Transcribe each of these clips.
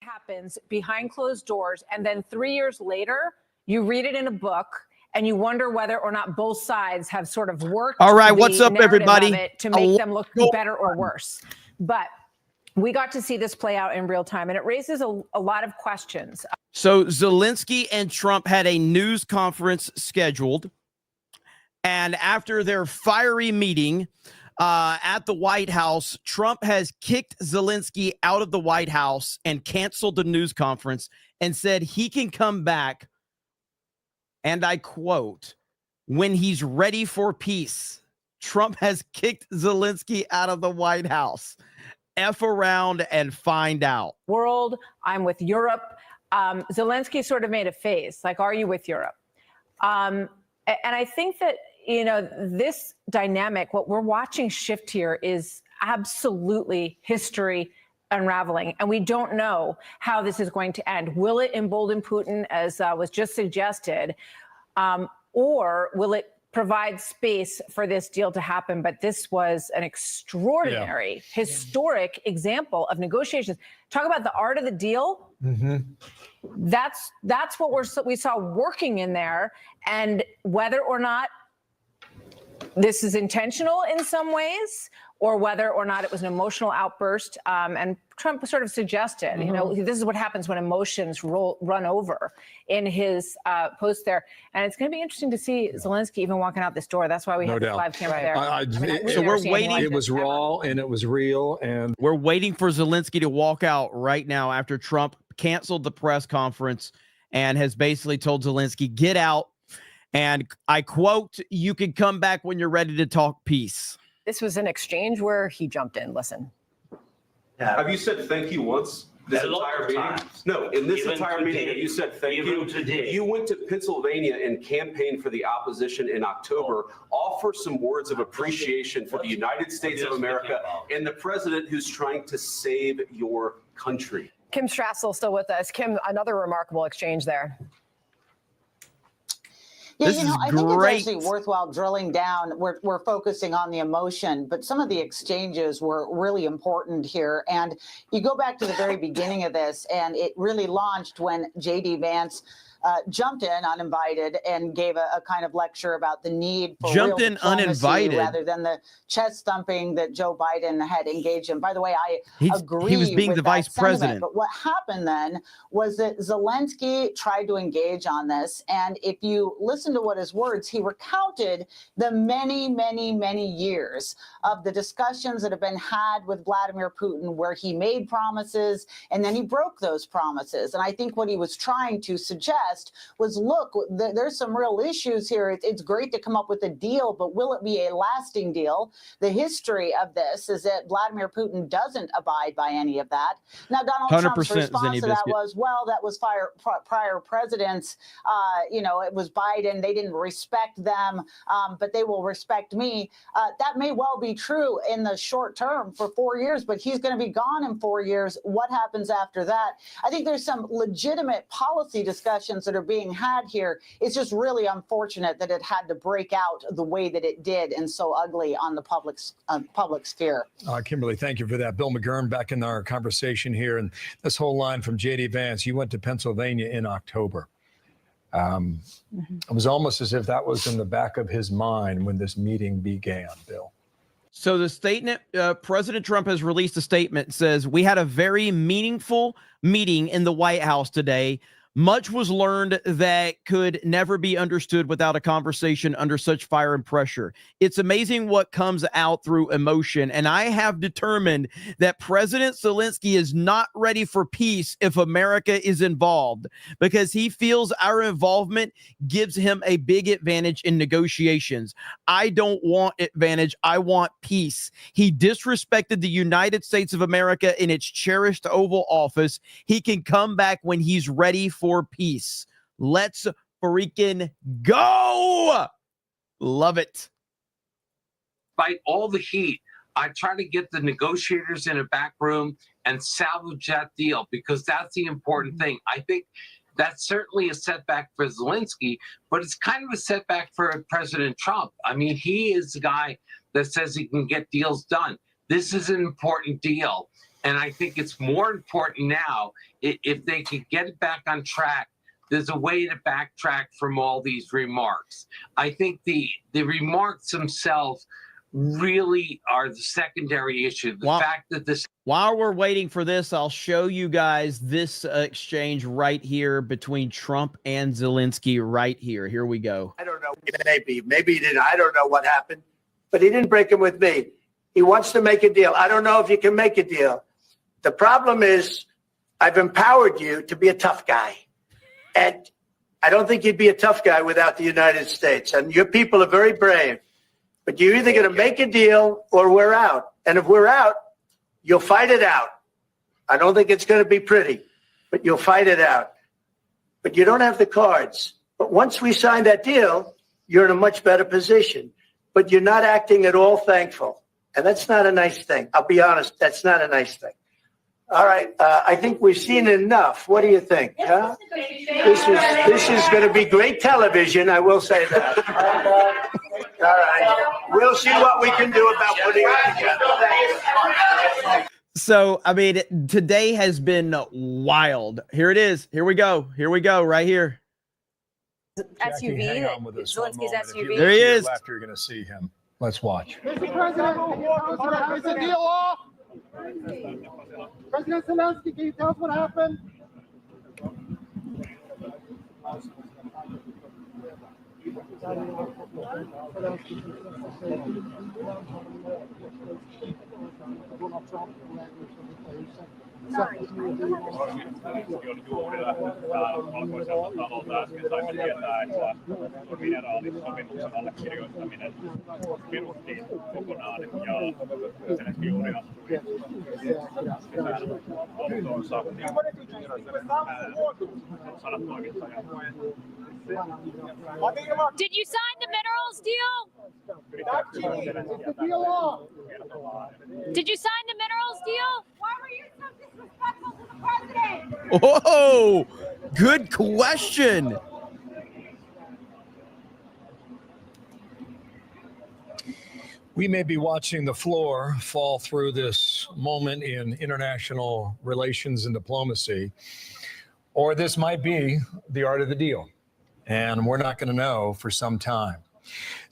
Happens behind closed doors, and then 3 years later, you read it in a book, and you wonder whether or not both sides have sort of worked. All right, what's up, everybody? To make them look better or worse. But we got to see this play out in real time, and it raises a lot of questions. So Zelensky and Trump had a news conference scheduled, and after their fiery meeting at the White House, Trump has kicked Zelensky out of the White House and canceled the news conference and said he can come back, and I quote, when he's ready for peace. Trump has kicked Zelensky out of the White House. F around and find out. World, I'm with Europe. Zelensky sort of made a face, like, are you with Europe? And I think that, you know, this dynamic, what we're watching shift here is absolutely history unraveling. And we don't know how this is going to end. Will it embolden Putin, as was just suggested, or will it provide space for this deal to happen? But this was an extraordinary, historic example of negotiations. Talk about the art of the deal. Mm-hmm. That's what we saw working in there. And whether or not this is intentional in some ways, or whether or not it was an emotional outburst. And Trump sort of suggested, you know, this is what happens when emotions run over in his post there. And it's going to be interesting to see Zelensky even walking out this door. That's why we have the live camera there. So we're waiting. It was raw and it was real. And we're waiting for Zelensky to walk out right now after Trump canceled the press conference and has basically told Zelensky, get out. And I quote, you can come back when you're ready to talk peace. This was an exchange where he jumped in. Listen. Yeah. Have you said thank you once this entire meeting? No, in this entire meeting, have you said thank you? Today. You went to Pennsylvania and campaigned for the opposition in October. Offer some words of appreciation for the United States of America and the president who's trying to save your country. Kim Strassel still with us. Kim, another remarkable exchange there. Yeah, you know, I think it's actually worthwhile drilling down. We're focusing on the emotion, but some of the exchanges were really important here. And you go back to the very beginning of this, and it really launched when J.D. Vance jumped in uninvited and gave a kind of lecture about the need for real diplomacy rather than the chest thumping that Joe Biden had engaged in. By the way, I agree. He was being the vice president. But what happened then was that Zelensky tried to engage on this. And if you listen to what his words, he recounted the many, many, many years of the discussions that have been had with Vladimir Putin, where he made promises and then he broke those promises. And I think what he was trying to suggest was, look, there's some real issues here. It's great to come up with a deal, but will it be a lasting deal? The history of this is that Vladimir Putin doesn't abide by any of that. Now, Donald Trump's response to that was, well, that was prior presidents. You know, it was Biden. They didn't respect them, but they will respect me. That may well be true in the short term for 4 years, but he's going to be gone in 4 years. What happens after that? I think there's some legitimate policy discussions that are being had here. It's just really unfortunate that it had to break out the way that it did and so ugly on the public sphere. Kimberly, thank you for that. Bill McGurn back in our conversation here. And this whole line from J.D. Vance, you went to Pennsylvania in October. It was almost as if that was in the back of his mind when this meeting began, Bill. So the statement, President Trump has released a statement, says, we had a very meaningful meeting in the White House today. Much was learned that could never be understood without a conversation under such fire and pressure. It's amazing what comes out through emotion. And I have determined that President Zelensky is not ready for peace if America is involved, because he feels our involvement gives him a big advantage in negotiations. I don't want advantage. I want peace. He disrespected the United States of America in its cherished Oval Office. He can come back when he's ready for peace. Let's freaking go. Love it. Fight all the heat. I try to get the negotiators in a back room and salvage that deal, because that's the important thing. I think that's certainly a setback for Zelensky, but it's kind of a setback for President Trump. I mean, he is the guy that says he can get deals done. This is an important deal. And I think it's more important now, if they could get it back on track, there's a way to backtrack from all these remarks. I think the remarks themselves really are the secondary issue. The fact that this... While we're waiting for this, I'll show you guys this exchange right here between Trump and Zelensky right here. Here we go. I don't know. Maybe he didn't. I don't know what happened, but he didn't break him with me. He wants to make a deal. I don't know if you can make a deal. The problem is I've empowered you to be a tough guy. And I don't think you'd be a tough guy without the United States. And your people are very brave. But you're either going to make a deal or we're out. And if we're out, you'll fight it out. I don't think it's going to be pretty, but you'll fight it out. But you don't have the cards. But once we sign that deal, you're in a much better position. But you're not acting at all thankful. And that's not a nice thing. I'll be honest, that's not a nice thing. All right, I think we've seen enough. What do you think? Huh? This is going to be great television, I will say that. All right, we'll see what we can do about putting it together. So, I mean, today has been wild. Here it is. Here we go. Here we go. Right here. Jackie, hang on with us one Zelensky's moment. If you SUV. look There he to your is. Left, you're going to see him. Let's watch. Mr. President, is the deal off? President Zelensky, can you tell us what happened? valkoiselta talolta äsken saimme tietää, että mineraalissopimuksen allekirjoittaminen peruttiin kokonaan ja Zelensky juuri astui autoonsa sanatoimittajan. Did you sign the minerals deal? Did you sign the minerals deal? Why were you so disrespectful to the president? Oh, good question. We may be watching the floor fall through this moment in international relations and diplomacy, or this might be the art of the deal. And we're not going to know for some time.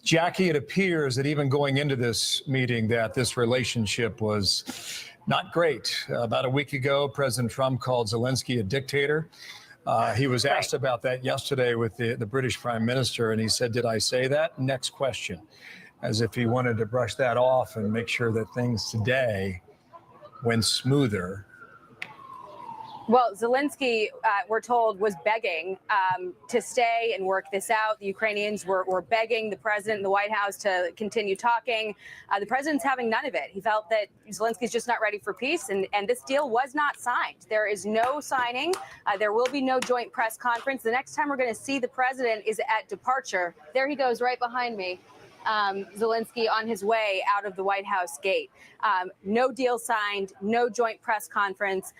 Jackie, it appears that even going into this meeting that this relationship was not great. About a week ago, President Trump called Zelensky a dictator. He was asked about that yesterday with the British Prime Minister, and he said, "Did I say that?" Next question. As if he wanted to brush that off and make sure that things today went smoother. Well, Zelensky, we're told, was begging to stay and work this out. The Ukrainians were begging the president and the White House to continue talking. The president's having none of it. He felt that Zelensky's just not ready for peace, and this deal was not signed. There is no signing. There will be no joint press conference. The next time we're going to see the president is at departure. There he goes right behind me. Zelensky on his way out of the White House gate. No deal signed, no joint press conference,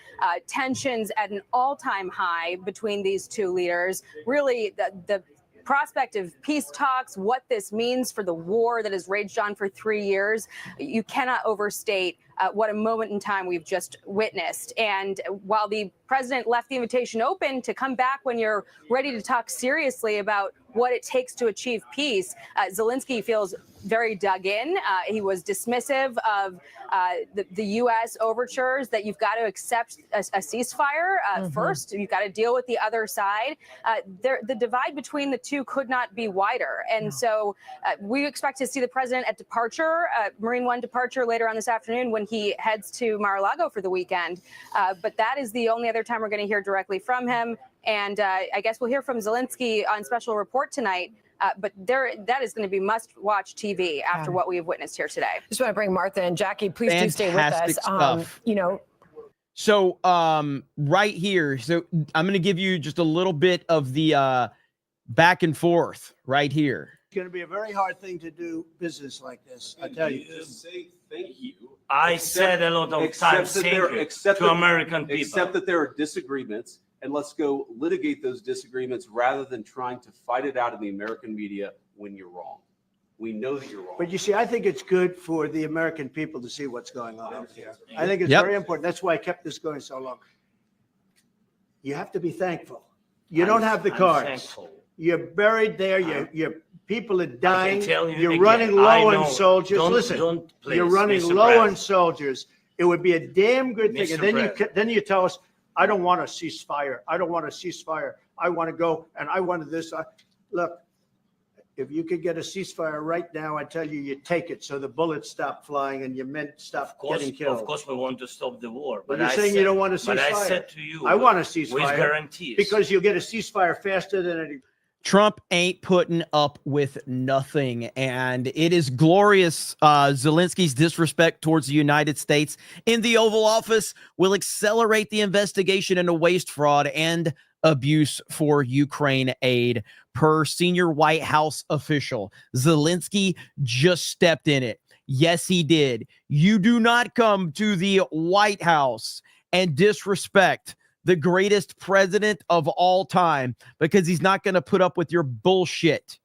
tensions at an all-time high between these two leaders. Really, the prospect of peace talks, what this means for the war that has raged on for 3 years, you cannot overstate what a moment in time we've just witnessed. And while the president left the invitation open to come back when you're ready to talk seriously about what it takes to achieve peace, Zelensky feels very dug in. He was dismissive of the U.S. overtures that you've got to accept a ceasefire first. You've got to deal with the other side. The divide between the two could not be wider. And so we expect to see the president at departure, Marine One departure later on this afternoon when he heads to Mar-a-Lago for the weekend. But that is the only other time we're going to hear directly from him. And I guess we'll hear from Zelensky on special report tonight. But that is going to be must-watch TV after what we have witnessed here today. Just want to bring Martha and Jackie. Please do stay with us. Stuff. So right here, so I'm going to give you just a little bit of the back and forth right here. It's going to be a very hard thing to do business like this, I tell you. Just say thank you. I said a lot of times thank you to American people. Except that there are disagreements, and let's go litigate those disagreements rather than trying to fight it out in the American media when you're wrong. We know that you're wrong. But you see, I think it's good for the American people to see what's going on here. I think it's Yep. very important. That's why I kept this going so long. You have to be thankful. You don't have the I'm cards. thankful. You're buried there. Your people are dying. tell you You're again, running I low know. on soldiers. Don't- Listen, don't, please, you're running Mr. low on President. soldiers. It would be a damn good thing. Mr. And then President. then you tell us, I don't want a ceasefire. I don't want a ceasefire. I want to go and I wanted this. Look, if you could get a ceasefire right now, I tell you, you take it so the bullets stop flying and your men stop getting killed. Of course, we want to stop the war. But you're saying you don't want a But I ceasefire. said to you, I want a with ceasefire guarantees. because you'll get a ceasefire faster than any. Trump ain't putting up with nothing, and it is glorious. Zelensky's disrespect towards the United States in the Oval Office will accelerate the investigation into waste, fraud, and abuse for Ukraine aid, per senior White House official. Zelensky just stepped in it. Yes, he did. You do not come to the White House and disrespect the greatest president of all time, because he's not going to put up with your bullshit.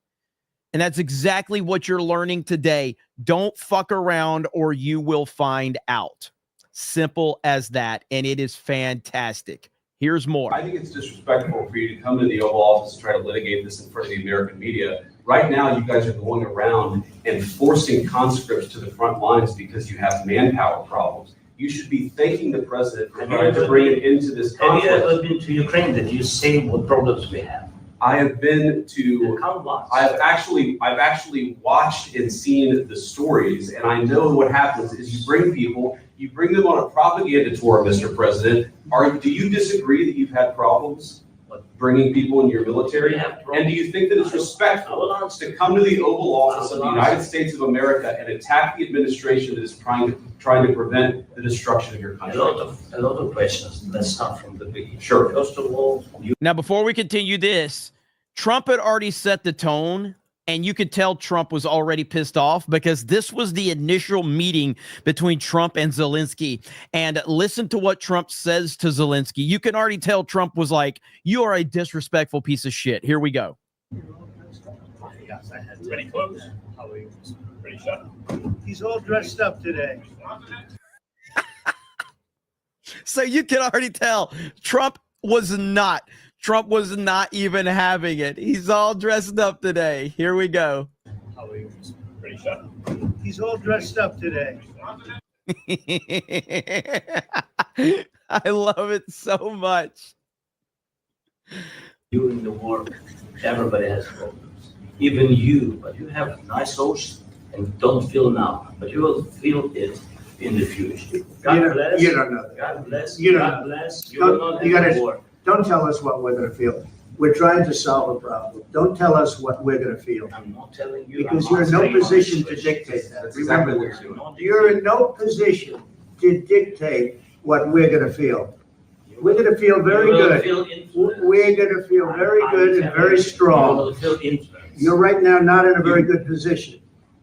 And that's exactly what you're learning today. Don't fuck around or you will find out. Simple as that. And it is fantastic. Here's more. I think it's disrespectful for you to come to the Oval Office and try to litigate this in front of the American media. Right now, you guys are going around and forcing conscripts to the front lines because you have manpower problems. You should be thanking the president for trying to bring it into this conflict. Have you ever been to Ukraine? Did you see what problems we have? I have been to. Count lots. I've actually watched and seen the stories, and I know what happens is you bring people, you bring them on a propaganda tour, Mr. President. Do you disagree that you've had problems bringing people in your military? And do you think that it's respectful to come to the Oval Office of the United States of America and attack the administration that is trying to prevent the destruction of your country? A lot of questions. Let's start from the beginning. Sure. First of all, Now, before we continue this, Trump had already set the tone, and you could tell Trump was already pissed off because this was the initial meeting between Trump and Zelensky. And listen to what Trump says to Zelensky. You can already tell Trump was like, you are a disrespectful piece of shit. Here we go. Pretty close. Probably pretty shut. He's all dressed up today. So you can already tell Trump was not even having it. He's all dressed up today. Here we go. Probably pretty shut. He's all dressed up today. I love it so much. during the war, everybody has problems. Even you, but you have nice ocean and don't feel now, but you will feel it in the future. God bless. You don't know that. God bless. You don't God know. bless. You will not You have gotta- a war. Don't tell us what we're going to feel. We're trying to solve a problem. Don't tell us what we're going to feel. I'm not telling you. Because I'm you're in no answering position your to question. dictate that. That's exactly Remember what you're doing. you're in no position to dictate what we're going to feel. We're going to feel very You will good. feel influence. We're going to feel very good and very You strong. will feel influence. You're right now not in a very good position.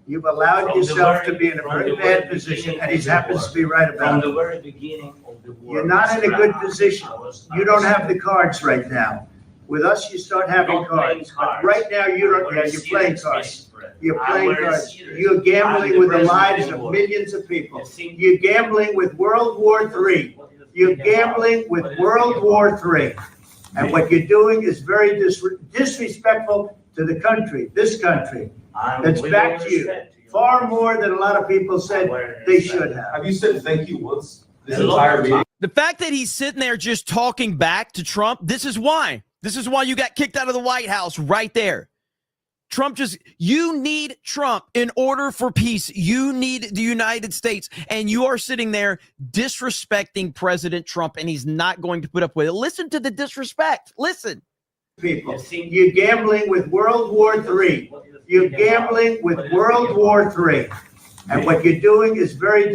You've allowed From the yourself to very- be in a from very the very bad position, beginning and of he the happens war. to be right From about the it. very beginning of the war. You're not in a good Mr. position. You don't have the cards right now. With us, you start having Don't play cards. But cards. right now, you don't. I'm Yeah, very you're playing serious, cards. Mr. President. You're I'm playing very cards. serious. You're I'm gambling the with the president lives of of war. millions of people. You think- You're gambling with World War III. You're gambling with World War III. And what you're doing is very disrespectful to the country, this country. I'm That's with back all to you. respect you. Far more than a lot of people said they should have. Have you said thank you once this A lot entire of meeting? The fact that he's sitting there just talking back to Trump, this is why. This is why you got kicked out of the White House right there. You need Trump in order for peace. You need the United States. And you are sitting there disrespecting President Trump, and he's not going to put up with it. Listen to the disrespect. Listen. People. You're gambling with World War III. You're gambling with World War III. And what you're doing is very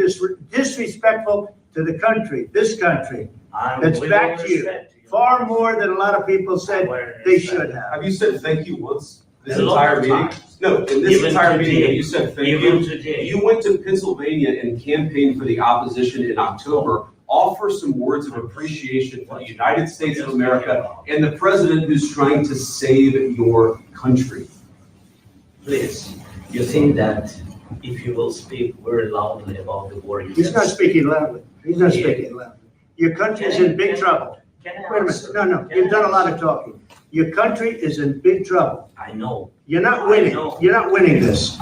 disrespectful to the country, this country. I'm That's with back all to you. respect you. Far more than a lot of people said they should have. Have you said thank you once this A lot entire of meeting? times. No, in this Even entire today. meeting, have you said thank Even you? today. You went to Pennsylvania and campaigned for the opposition in October. Offer some words of appreciation for the United States of America and the president who's trying to save your country. Please, You think that if you will speak very loudly about the war, He's not speaking loudly. He's not speaking loudly. Your country is in big trouble. Can I Wait a minute. No. You've done a lot of talking. Your country is in big trouble. I know. You're not winning. You're not winning this.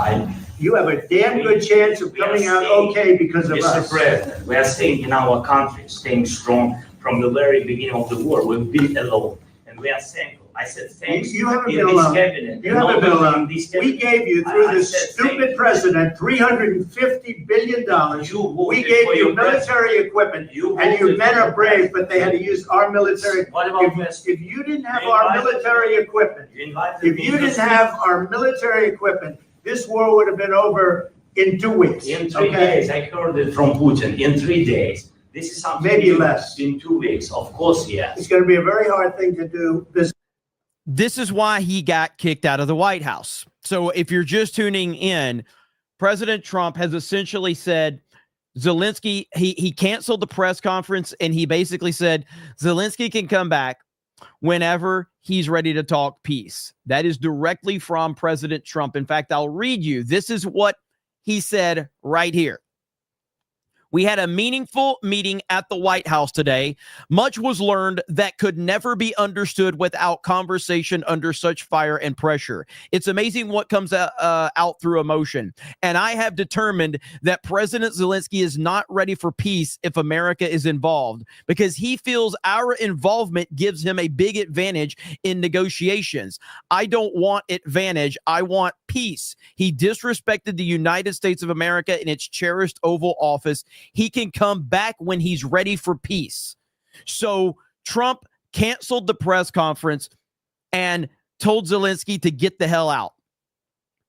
You have a damn good chance of coming out okay because of us. Mr. President, we are staying in our country, staying strong from the very beginning of the war. We've been alone, and we are thankful. I said thanks. You haven't been alone. You haven't been alone. We gave you, through this stupid president, $350 billion. We gave you military equipment, and your men are brave, but they had to use our military. If you didn't have our military equipment, this war would have been over in 2 weeks. In 3 days, I heard it from Putin. In 3 days. This is something. Maybe less. In 2 weeks, of course, yes. It's going to be a very hard thing to do. This is why he got kicked out of the White House. So if you're just tuning in, President Trump has essentially said Zelensky, he canceled the press conference, and he basically said Zelensky can come back whenever he's ready to talk peace. That is directly from President Trump. In fact, I'll read you. This is what he said right here. We had a meaningful meeting at the White House today. Much was learned that could never be understood without conversation under such fire and pressure. It's amazing what comes out through emotion. And I have determined that President Zelensky is not ready for peace if America is involved, because he feels our involvement gives him a big advantage in negotiations. I don't want advantage. I want peace. He disrespected the United States of America in its cherished Oval Office. He can come back when he's ready for peace. So Trump canceled the press conference and told Zelensky to get the hell out.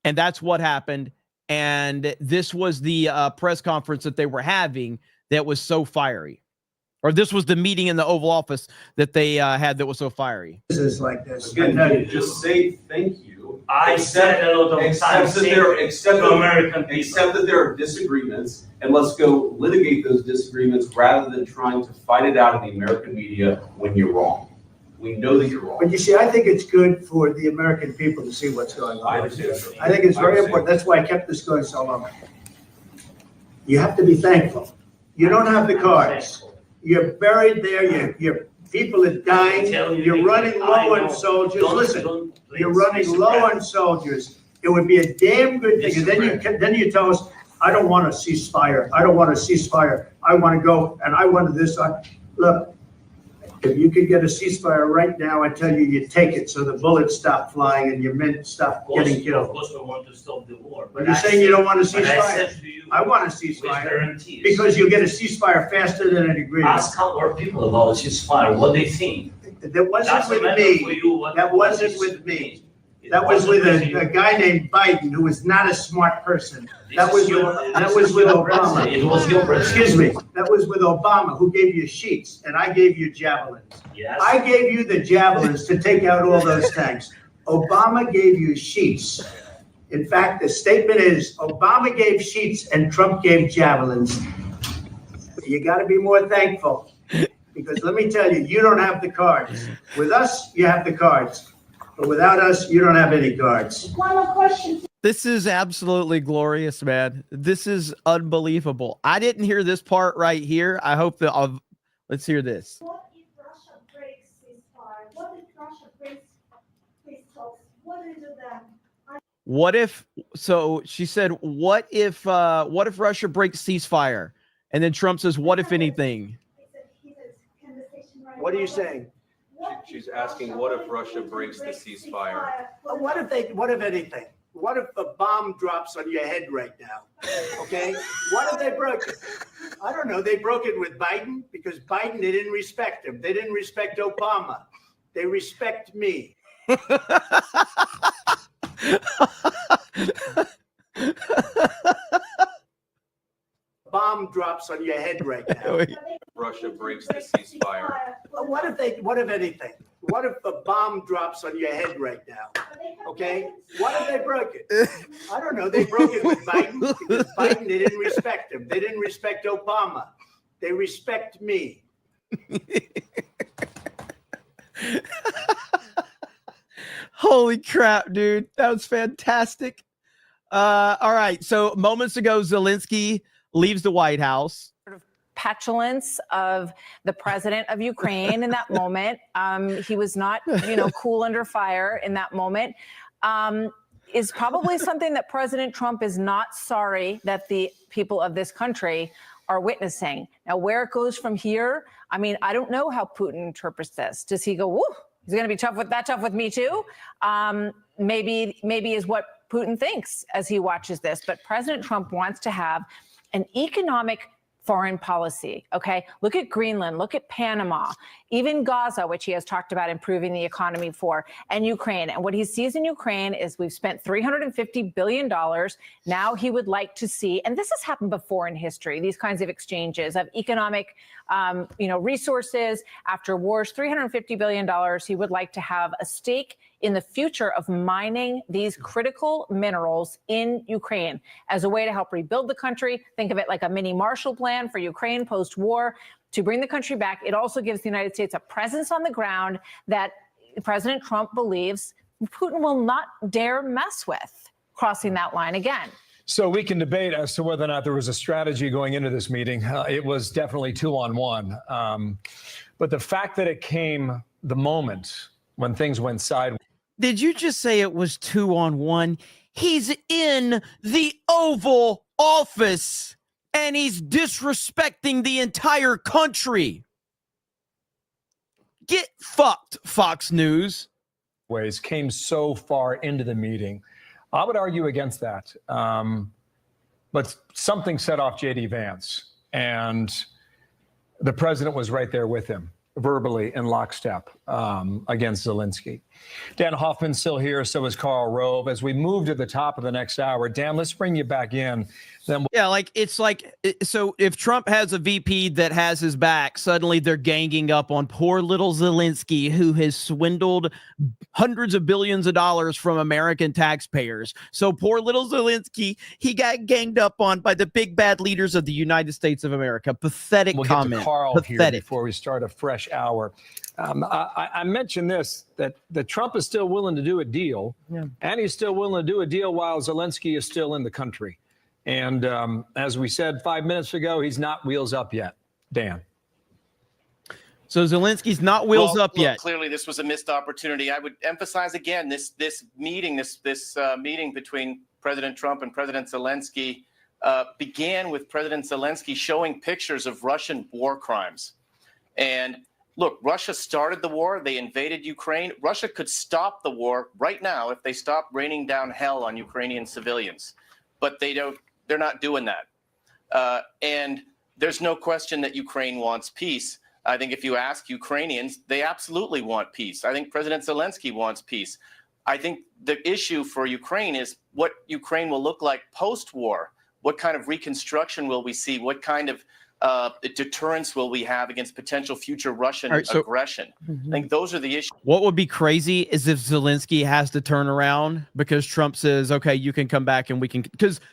And that's what happened. And this was the press conference that they were having that was so fiery. Or this was the meeting in the Oval Office that they had that was so fiery. This is like this. Again, just say thank you. I said a lot of times except that there are disagreements, and let's go litigate those disagreements rather than trying to fight it out in the American media when you're wrong. We know that you're wrong. But you see, I think it's good for the American people to see what's going on. I understand. I think it's very important. That's why I kept this going so long. You have to be thankful. You don't have the cards. You're buried there. Your people are dying. You're running low on soldiers. Listen, you're running low on soldiers. It would be a damn good thing. And then you tell us, I don't want a ceasefire. I don't want a ceasefire. I want to go and I want this. Look, if you could get a ceasefire right now, I tell you, you take it so the bullets stop flying and your men stop getting killed. Of course, we want to stop the war. But you're saying you don't want a ceasefire? I want a ceasefire because you'll get a ceasefire faster than an agreement. Ask our people about ceasefire, what they think. That wasn't with me. That wasn't with me. That was with a guy named Biden, who was not a smart person. That was with Obama. It was your president. Excuse me. That was with Obama, who gave you sheets, and I gave you javelins. Yes. I gave you the javelins to take out all those tanks. Obama gave you sheets. In fact, the statement is Obama gave sheets and Trump gave javelins. You got to be more thankful, because let me tell you, you don't have the cards. With us, you have the cards. But without us, you don't have any cards. One more question. This is absolutely glorious, man. This is unbelievable. I didn't hear this part right here. I hope that let's hear this. What if Russia breaks ceasefire? What if Russia breaks peace talks? What do you do then? What if? So she said, "What if Russia breaks ceasefire?" And then Trump says, "What if anything?" What are you saying? She's asking, what if Russia breaks the ceasefire? What if anything? What if a bomb drops on your head right now? Okay? What if they broke it? I don't know. They broke it with Biden because Biden, they didn't respect him. They didn't respect Obama. They respect me. Bomb drops on your head right now. Russia breaks the ceasefire. What if anything? What if a bomb drops on your head right now? Okay? What if they broke it? I don't know. They broke it with Biden because Biden, they didn't respect him. They didn't respect Obama. They respect me. Holy crap, dude. That was fantastic. All right. So moments ago, Zelensky leaves the White House. Petulance of the president of Ukraine in that moment. He was not, cool under fire in that moment. Is probably something that President Trump is not sorry that the people of this country are witnessing. Now, where it goes from here, I mean, I don't know how Putin interprets this. Does he go, woo, he's going to be tough with me too? Maybe is what Putin thinks as he watches this. But President Trump wants to have an economic foreign policy. Okay. Look at Greenland, look at Panama, even Gaza, which he has talked about improving the economy for, and Ukraine. And what he sees in Ukraine is we've spent $350 billion. Now he would like to see, and this has happened before in history, these kinds of exchanges of economic, resources after wars, $350 billion. He would like to have a stake in the future of mining these critical minerals in Ukraine as a way to help rebuild the country. Think of it like a mini Marshall Plan for Ukraine post-war to bring the country back. It also gives the United States a presence on the ground that President Trump believes Putin will not dare mess with, crossing that line again. So we can debate as to whether or not there was a strategy going into this meeting. It was definitely 2-on-1. But the fact that it came the moment when things went sideways. Did you just say it was 2-on-1? He's in the Oval Office and he's disrespecting the entire country. Get fucked, Fox News. Came so far into the meeting. I would argue against that. But something set off J.D. Vance, and the president was right there with him, verbally in lockstep against Zelensky. Dan Hoffman's still here, so is Karl Rove. As we move to the top of the next hour, Dan, let's bring you back in. Then so if Trump has a VP that has his back, suddenly they're ganging up on poor little Zelensky, who has swindled hundreds of billions of dollars from American taxpayers. So poor little Zelensky, he got ganged up on by the big bad leaders of the United States of America. Pathetic comment. We'll get to Karl Pathetic. here before we start a fresh hour. I mentioned this, that Trump is still willing to do a deal, and he's still willing to do a deal while Zelensky is still in the country. And as we said 5 minutes ago, he's not wheels up yet. Dan. So Zelensky's not wheels up yet. Clearly, this was a missed opportunity. I would emphasize again this meeting between President Trump and President Zelensky began with President Zelensky showing pictures of Russian war crimes. And look, Russia started the war. They invaded Ukraine. Russia could stop the war right now if they stopped raining down hell on Ukrainian civilians. But they're not doing that. And there's no question that Ukraine wants peace. I think if you ask Ukrainians, they absolutely want peace. I think President Zelensky wants peace. I think the issue for Ukraine is what Ukraine will look like post-war. What kind of reconstruction will we see? What kind of deterrence will we have against potential future Russian aggression? I think those are the issues. What would be crazy is if Zelensky has to turn around because Trump says, okay, you can come back and we can,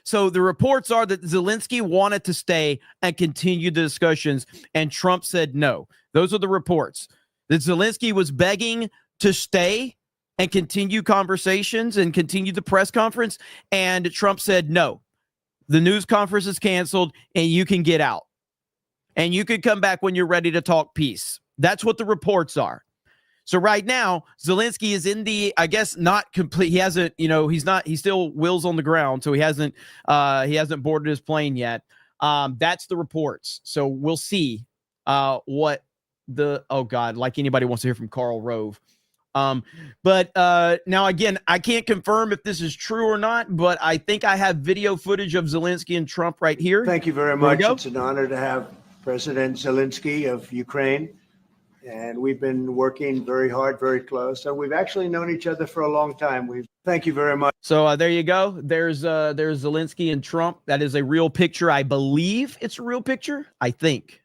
so the reports are that Zelensky wanted to stay and continue the discussions and Trump said no. Those are the reports that Zelensky was begging to stay and continue conversations and continue the press conference. And Trump said, no, the news conference is canceled and you can get out. And you could come back when you're ready to talk peace. That's what the reports are. So right now, Zelensky is in the, I guess, not complete. He hasn't, he still wheels on the ground. So he hasn't boarded his plane yet. That's the reports. So we'll see what like anybody wants to hear from Karl Rove. But now again, I can't confirm if this is true or not, but I think I have video footage of Zelensky and Trump right here. Thank you very much. It's an honor to have President Zelensky of Ukraine, and we've been working very hard, very close, and we've actually known each other for a long time. Thank you very much. So there you go. There's Zelensky and Trump. That is a real picture. I believe it's a real picture. I think.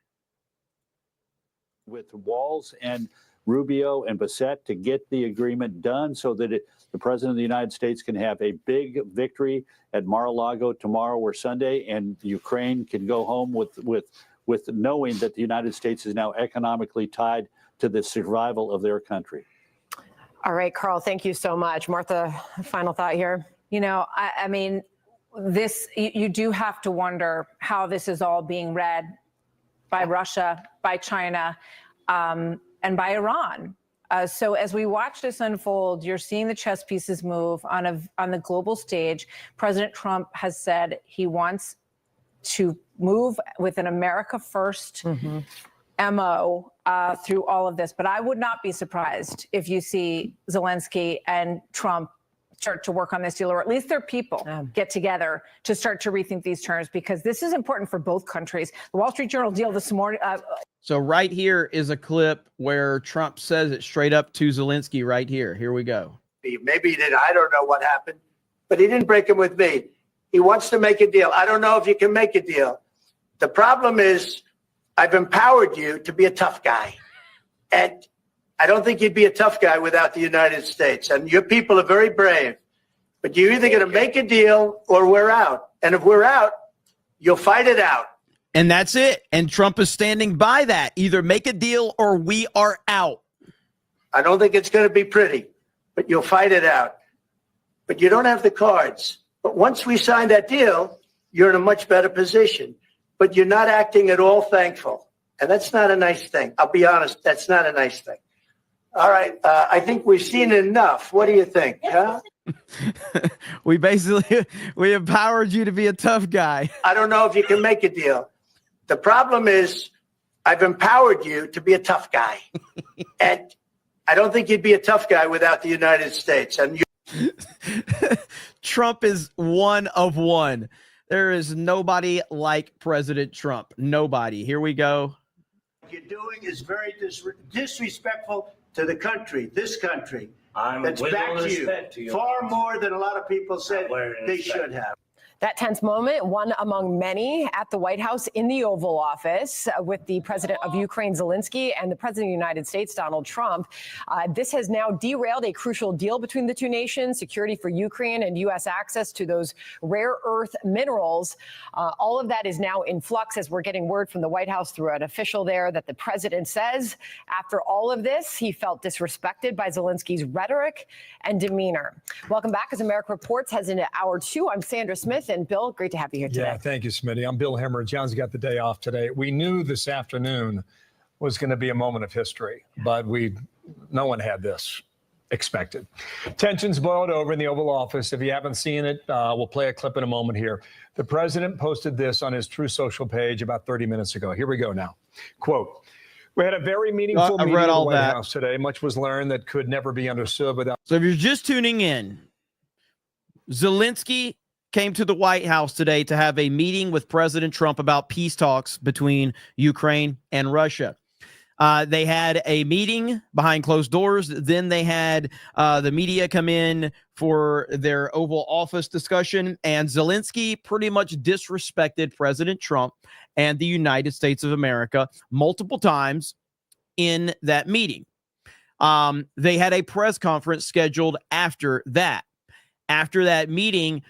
With Walz and Rubio and Bassett to get the agreement done so that the president of the United States can have a big victory at Mar-a-Lago tomorrow or Sunday, and Ukraine can go home with knowing that the United States is now economically tied to the survival of their country. All right, Karl, thank you so much. Martha, final thought here. I mean, this, you do have to wonder how this is all being read by Russia, by China, and by Iran. So as we watch this unfold, you're seeing the chess pieces move on the global stage. President Trump has said he wants to move with an America First MO through all of this. But I would not be surprised if you see Zelensky and Trump start to work on this deal, or at least their people get together to start to rethink these terms, because this is important for both countries. The Wall Street Journal deal this morning. So right here is a clip where Trump says it straight up to Zelensky right here. Here we go. Maybe he did. I don't know what happened, but he didn't break him with me. He wants to make a deal. I don't know if you can make a deal. The problem is I've empowered you to be a tough guy. And I don't think you'd be a tough guy without the United States. And your people are very brave. But you're either going to make a deal or we're out. And if we're out, you'll fight it out. And that's it. And Trump is standing by that. Either make a deal or we are out. I don't think it's going to be pretty, but you'll fight it out. But you don't have the cards. But once we sign that deal, you're in a much better position. But you're not acting at all thankful. And that's not a nice thing. I'll be honest, that's not a nice thing. All right, I think we've seen enough. What do you think? Huh? we empowered you to be a tough guy. I don't know if you can make a deal. The problem is I've empowered you to be a tough guy. And I don't think you'd be a tough guy without the United States. And Trump is one of one. There is nobody like President Trump. Nobody. Here we go. What you're doing is very disrespectful to the country, this country. That's back to you far more than a lot of people said they should have. That tense moment, one among many at the White House in the Oval Office with the president of Ukraine, Zelensky, and the president of the United States, Donald Trump. This has now derailed a crucial deal between the two nations, security for Ukraine and U.S. access to those rare earth minerals. All of that is now in flux as we're getting word from the White House through an official there that the president says after all of this, he felt disrespected by Zelensky's rhetoric and demeanor. Welcome back as America Reports heads into hour two. I'm Sandra Smith. And Bill, great to have you here today. Yeah, thank you, Smitty. I'm Bill Hemmer. John's got the day off today. We knew this afternoon was going to be a moment of history, but no one had this expected. Tensions boiled over in the Oval Office. If you haven't seen it, we'll play a clip in a moment here. The president posted this on his True Social page about 30 minutes ago. Here we go now. Quote, "We had a very meaningful meeting at the White House today. Much was learned that could never be understood without..." So if you're just tuning in, Zelensky came to the White House today to have a meeting with President Trump about peace talks between Ukraine and Russia. They had a meeting behind closed doors. Then they had the media come in for their Oval Office discussion, and Zelensky pretty much disrespected President Trump and the United States of America multiple times in that meeting. They had a press conference scheduled after that. After that meeting,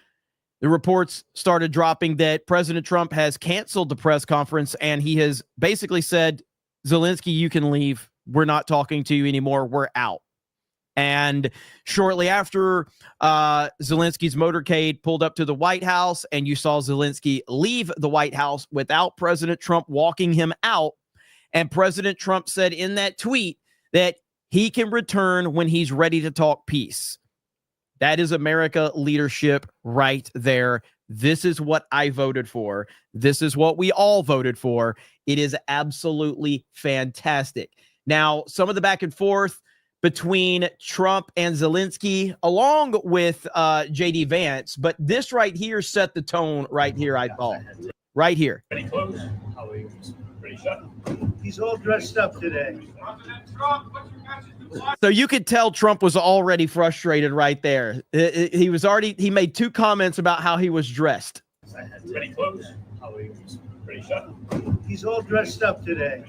the reports started dropping that President Trump has canceled the press conference, and he has basically said, Zelensky, you can leave. We're not talking to you anymore. We're out. And shortly after, Zelensky's motorcade pulled up to the White House, and you saw Zelensky leave the White House without President Trump walking him out. And President Trump said in that tweet that he can return when he's ready to talk peace. That is America leadership right there. This is what I voted for. This is what we all voted for. It is absolutely fantastic. Now, some of the back and forth between Trump and Zelensky, along with J.D. Vance, but this right here set the tone right here, I thought. Right here. Ready, close. Ready, shut. He's all dressed up today. So you could tell Trump was already frustrated right there. He made two comments about how he was dressed. Ready, close. Ready, shut. He's all dressed up today.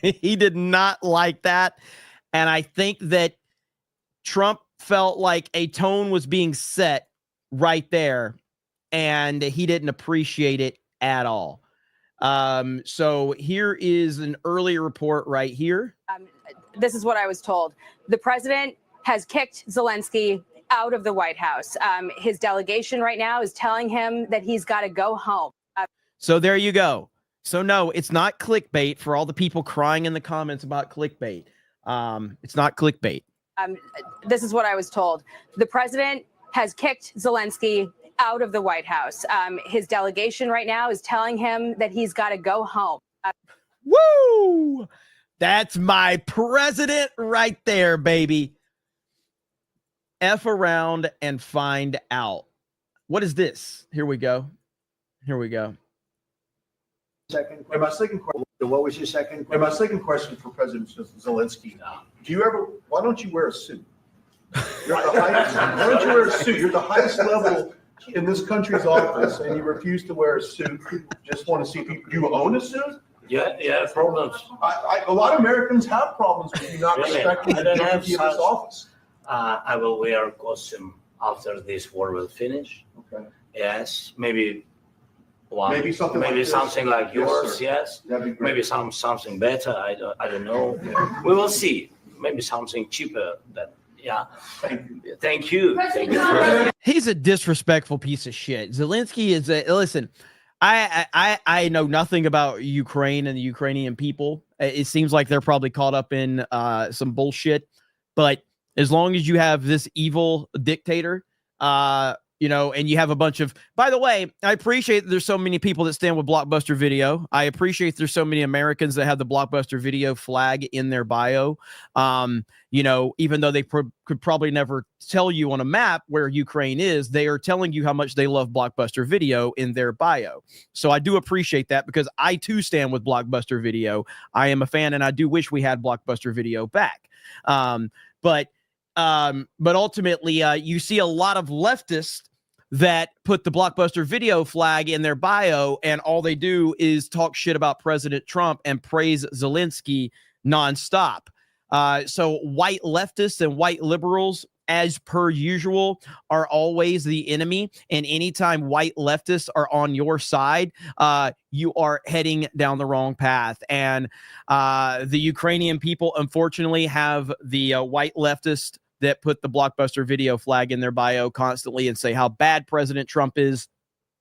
He did not like that. And I think that Trump felt like a tone was being set right there, and he didn't appreciate it at all. So here is an earlier report right here. This is what I was told. The president has kicked Zelensky out of the White House. His delegation right now is telling him that he's got to go home. So there you go. So no, it's not clickbait for all the people crying in the comments about clickbait. It's not clickbait. This is what I was told. The president has kicked Zelensky out of the White House. His delegation right now is telling him that he's got to go home. Woo! That's my president right there, baby. F around and find out. What is this? Here we go. Here we go. Second, my second question. What was your second? My second question for President Zelensky. Do you ever? Why don't you wear a suit? You're at the highest, why don't you wear a suit? You're at the highest level in this country's office, and you refuse to wear a suit. Just want to see people. Do you own a suit? Yeah, problems. A lot of Americans have problems with you not respecting the dignity of this office. I will wear a costume after this war will finish. Okay. Yes, maybe one. Maybe something. Maybe like something this. like yours. Yes. That'd be great. Maybe something better. I don't know. We will see. Maybe something cheaper. Yeah. Thank you. Thank you. He's a disrespectful piece of shit. Zelensky is a listen. I know nothing about Ukraine and the Ukrainian people. It seems like they're probably caught up in some bullshit. But as long as you have this evil dictator, and you have a bunch of, by the way, I appreciate that there's so many people that stand with Blockbuster Video. I appreciate there's so many Americans that have the Blockbuster Video flag in their bio. Even though they could probably never tell you on a map where Ukraine is, they are telling you how much they love Blockbuster Video in their bio. So I do appreciate that because I too stand with Blockbuster Video. I am a fan and I do wish we had Blockbuster Video back. But ultimately, you see a lot of leftists that put the Blockbuster Video flag in their bio, and all they do is talk shit about President Trump and praise Zelensky nonstop. So white leftists and white liberals, as per usual, are always the enemy. And anytime white leftists are on your side, you are heading down the wrong path. And the Ukrainian people, unfortunately, have the white leftist that put the Blockbuster Video flag in their bio constantly and say how bad President Trump is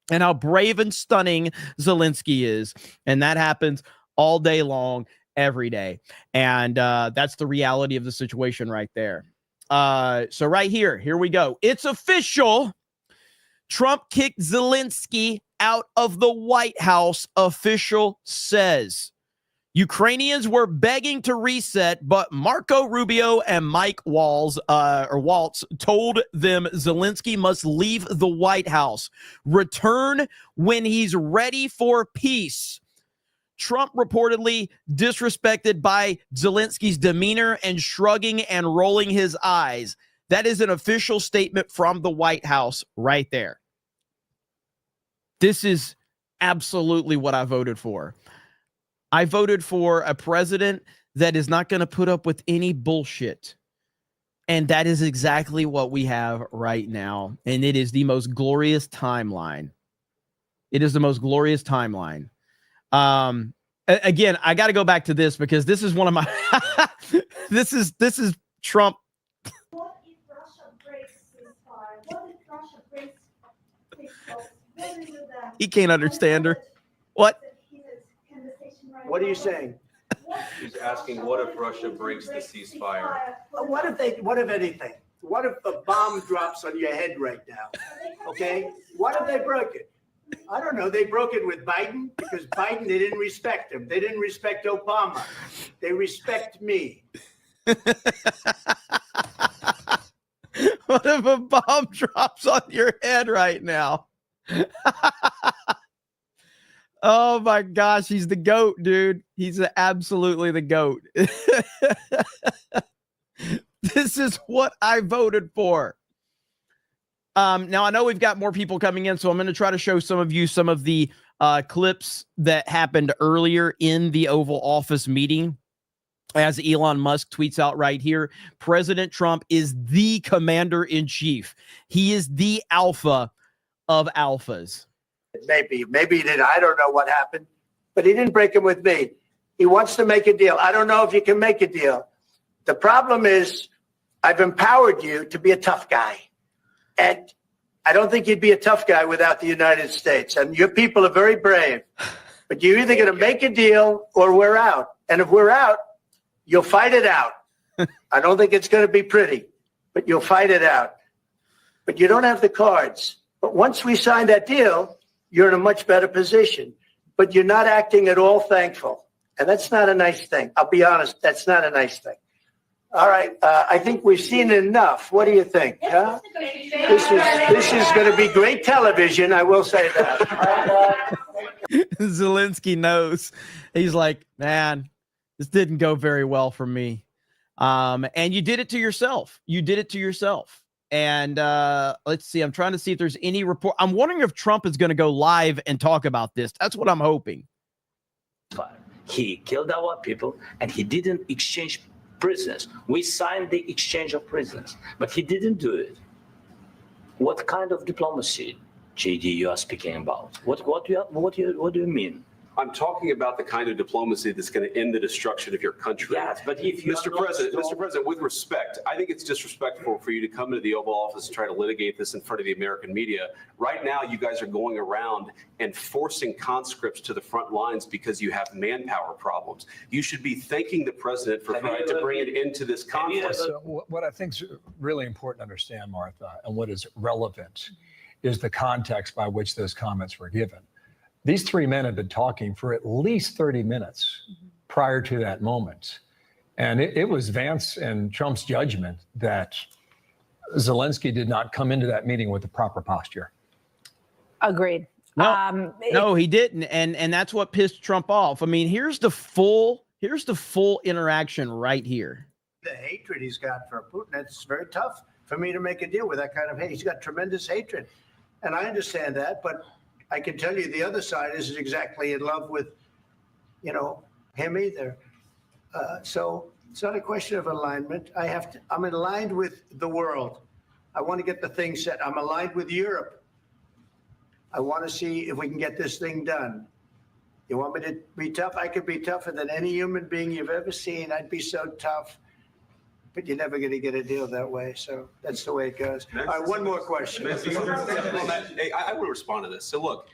and how brave and stunning Zelensky is. And that happens all day long, every day. And that's the reality of the situation right there. So right here we go. It's official. Trump kicked Zelensky out of the White House, official says. Ukrainians were begging to reset, but Marco Rubio and Mike Waltz told them Zelensky must leave the White House, return when he's ready for peace. Trump reportedly disrespected by Zelensky's demeanor and shrugging and rolling his eyes. That is an official statement from the White House right there. This is absolutely what I voted for. I voted for a president that is not going to put up with any bullshit. And that is exactly what we have right now. And it is the most glorious timeline. It is the most glorious timeline. Again, I got to go back to this because this is one of my this is Trump. What if Russia breaks ceasefire? What if Russia breaks talks? What do you do then? He can't understand her. What? What are you saying? He's asking, what if Russia breaks the ceasefire? What if anything? What if a bomb drops on your head right now? Okay? What if they broke it? I don't know. They broke it with Biden because Biden, they didn't respect him. They didn't respect Obama. They respect me. What if a bomb drops on your head right now? Oh my gosh, he's the GOAT, dude. He's absolutely the GOAT. This is what I voted for. Now, I know we've got more people coming in, so I'm going to try to show some of you some of the clips that happened earlier in the Oval Office meeting. As Elon Musk tweets out right here, President Trump is the commander-in-chief. He is the alpha of alphas. Maybe he did. I don't know what happened, but he didn't break it with me. He wants to make a deal. I don't know if you can make a deal. The problem is I've empowered you to be a tough guy. And I don't think you'd be a tough guy without the United States. And your people are very brave. But you're either going to make a deal or we're out. And if we're out, you'll fight it out. I don't think it's going to be pretty, but you'll fight it out. But you don't have the cards. But once we sign that deal, you're in a much better position. But you're not acting at all thankful. And that's not a nice thing. I'll be honest, that's not a nice thing. All right, I think we've seen enough. What do you think? Huh? This is going to be great television, I will say that. Zelensky knows. He's like, man, this didn't go very well for me. And you did it to yourself. You did it to yourself. And let's see. I'm trying to see if there's any report. I'm wondering if Trump is going to go live and talk about this. That's what I'm hoping. He killed our people, and he didn't exchange prisoners. We signed the exchange of prisoners, but he didn't do it. What kind of diplomacy, JD, you are speaking about? What do you mean? I'm talking about the kind of diplomacy that's going to end the destruction of your country. Yes, but if you Mr. President, with respect, I think it's disrespectful for you to come into the Oval Office and try to litigate this in front of the American media. Right now, you guys are going around and forcing conscripts to the front lines because you have manpower problems. You should be thanking the president for trying to bring it into this conflict. So what I think is really important to understand, Martha, and what is relevant is the context by which those comments were given. These three men had been talking for at least 30 minutes prior to that moment. And it was Vance and Trump's judgment that Zelensky did not come into that meeting with the proper posture. Agreed. No, he didn't. And that's what pissed Trump off. I mean, here's the full interaction right here. The hatred he's got for Putin, it's very tough for me to make a deal with that kind of hate. He's got tremendous hatred. And I understand that, but I can tell you the other side isn't exactly in love with, him either. So it's not a question of alignment. I'm aligned with the world. I want to get the thing set. I'm aligned with Europe. I want to see if we can get this thing done. You want me to be tough? I could be tougher than any human being you've ever seen. I'd be so tough. But you're never going to get a deal that way. So that's the way it goes. All right, one more question. Hey, I will respond to this. So look,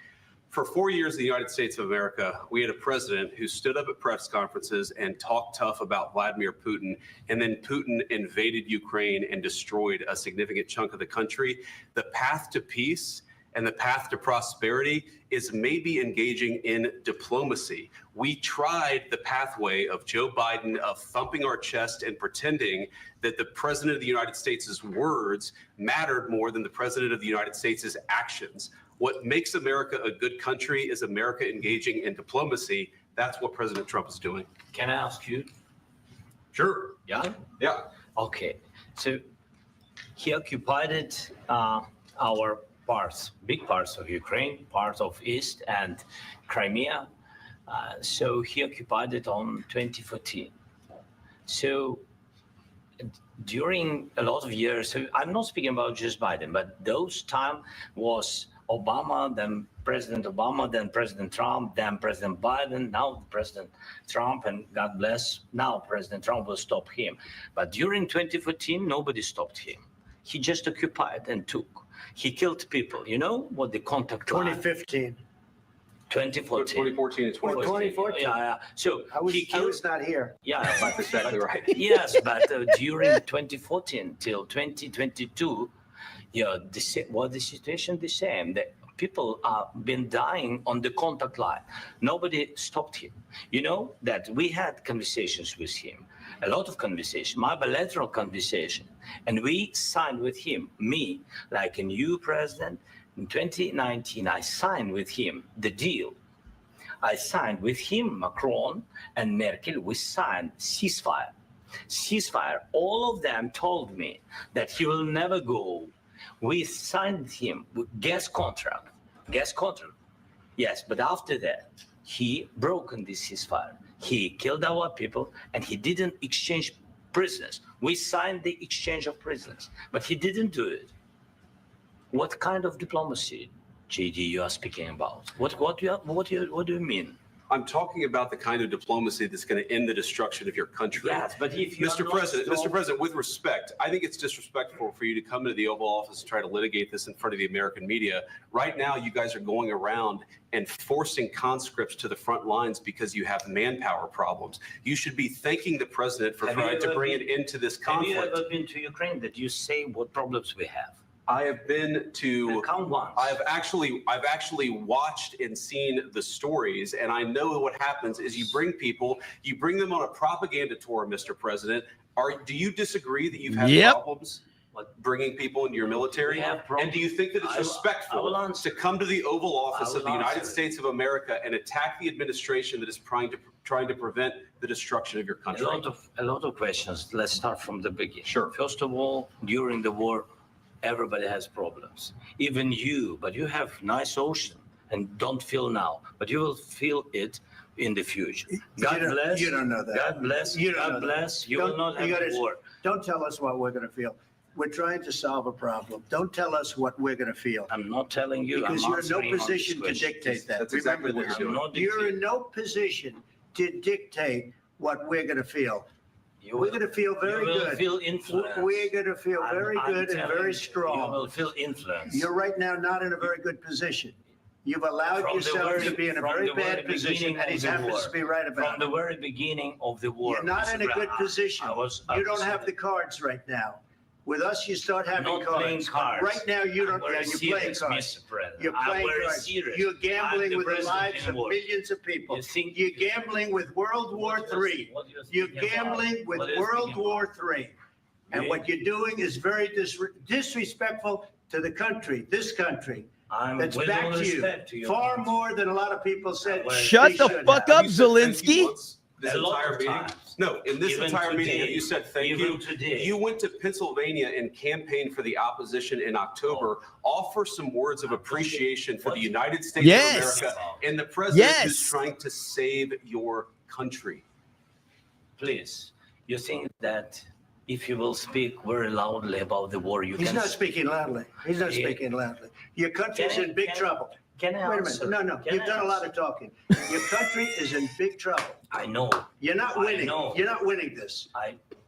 for 4 years in the United States of America, we had a president who stood up at press conferences and talked tough about Vladimir Putin, and then Putin invaded Ukraine and destroyed a significant chunk of the country. The path to peace and the path to prosperity is maybe engaging in diplomacy. We tried the pathway of Joe Biden of thumping our chest and pretending that the president of the United States' words mattered more than the president of the United States' actions. What makes America a good country is America engaging in diplomacy. That's what President Trump is doing. Can I ask you? Sure. Yeah? Yeah. Okay. So he occupied our parts, big parts of Ukraine, parts of East and Crimea. So he occupied it on 2014. So during a lot of years, so I'm not speaking about just Biden, but those time was Obama, then President Obama, then President Trump, then President Biden, now President Trump, and God bless, now President Trump will stop him. But during 2014, nobody stopped him. He just occupied and took. He killed people. You know what the contact line? 2015. 2014. 2014 and 2015. 2014. Yeah. So I was not here. Yeah, That's exactly right. yes, but during 2014 till 2022, the situation the same. The people have been dying on the contact line. Nobody stopped him. You know that we had conversations with him, a lot of conversation, my bilateral conversation, and we signed with him, me, like a new president. In 2019, I signed with him the deal. I signed with him, Macron and Merkel, we signed ceasefire. Ceasefire, all of them told me that he will never go. We signed him with gas contract. Yes, but after that, he broken this ceasefire. He killed our people and he didn't exchange prisoners. We signed the exchange of prisoners, but he didn't do it. What kind of diplomacy, JD, you are speaking about? What do you mean? I'm talking about the kind of diplomacy that's going to end the destruction of your country. Yes, but if you Mr. President, with respect, I think it's disrespectful for you to come into the Oval Office and try to litigate this in front of the American media. Right now, you guys are going around and forcing conscripts to the front lines because you have manpower problems. You should be thanking the president for trying to bring an end to this conflict. Have you ever been to Ukraine? Did you say what problems we have? I have been to. Count once. I've actually watched and seen the stories, and I know what happens is you bring them on a propaganda tour, Mr. President. Do you disagree that you've had problems bringing people into your military? And do you think that it's respectful to come to the Oval Office of the United States of America and attack the administration that is trying to prevent the destruction of your country? A lot of questions. Let's start from the beginning. Sure. First of all, during the war, everybody has problems, even you, but you have nice ocean and don't feel now, but you will feel it in the future. God bless. You don't know that. God bless. You don't God know bless. that. You will not have a war. Don't tell us what we're going to feel. We're trying to solve a problem. Don't tell us what we're going to feel. I'm not telling you. Because I'm you're in no answering on position this to question. dictate that. That's exactly Remember what this. you're doing. You're in no position to dictate what we're going to feel. We're going to feel very You will good. feel influence. We're going to feel very I'm good and telling very you, strong. You will feel influence. You're right now not in a very good position. You've allowed From the yourself very- to be in a from very the very bad position, beginning and he of the happens war. to be right about From the very beginning of the war. You're not Mr. in a good Brown, position. I You don't was- have the cards right now. With us, you start having not playing cards. cards. Right now, you don't. I'm very Yeah, you're playing serious, cards. Mr. President. You're I'm playing very cards. serious. You're I'm gambling the with the president lives in of war. millions of people. You think- You're gambling with World War III. What do you You're think about- gambling with what do you World think War III. And Yeah. what you're doing is very disrespectful to the country, this country. I'm That's with back all to you. respect to your Far point. more than a lot of people said. Shut they the should fuck have. up, Zelensky. This A lot entire of meeting? times. No, in this Even entire meeting, today. you said thank Even you. today. You went to Pennsylvania and campaigned for the opposition in October. Offer some words of appreciation for the United States Yes. of America and the president Yes. who's trying to save your country. Please, you think that if you will speak very loudly about the war, you He's can... not speaking loudly. He's not Yeah. speaking loudly. Your country's Can I- in big can- trouble. Can I Wait a answer? minute. No, Can you've I done a lot answer? of talking. Your country is in big trouble. I know. You're not I winning. know. You're not winning this.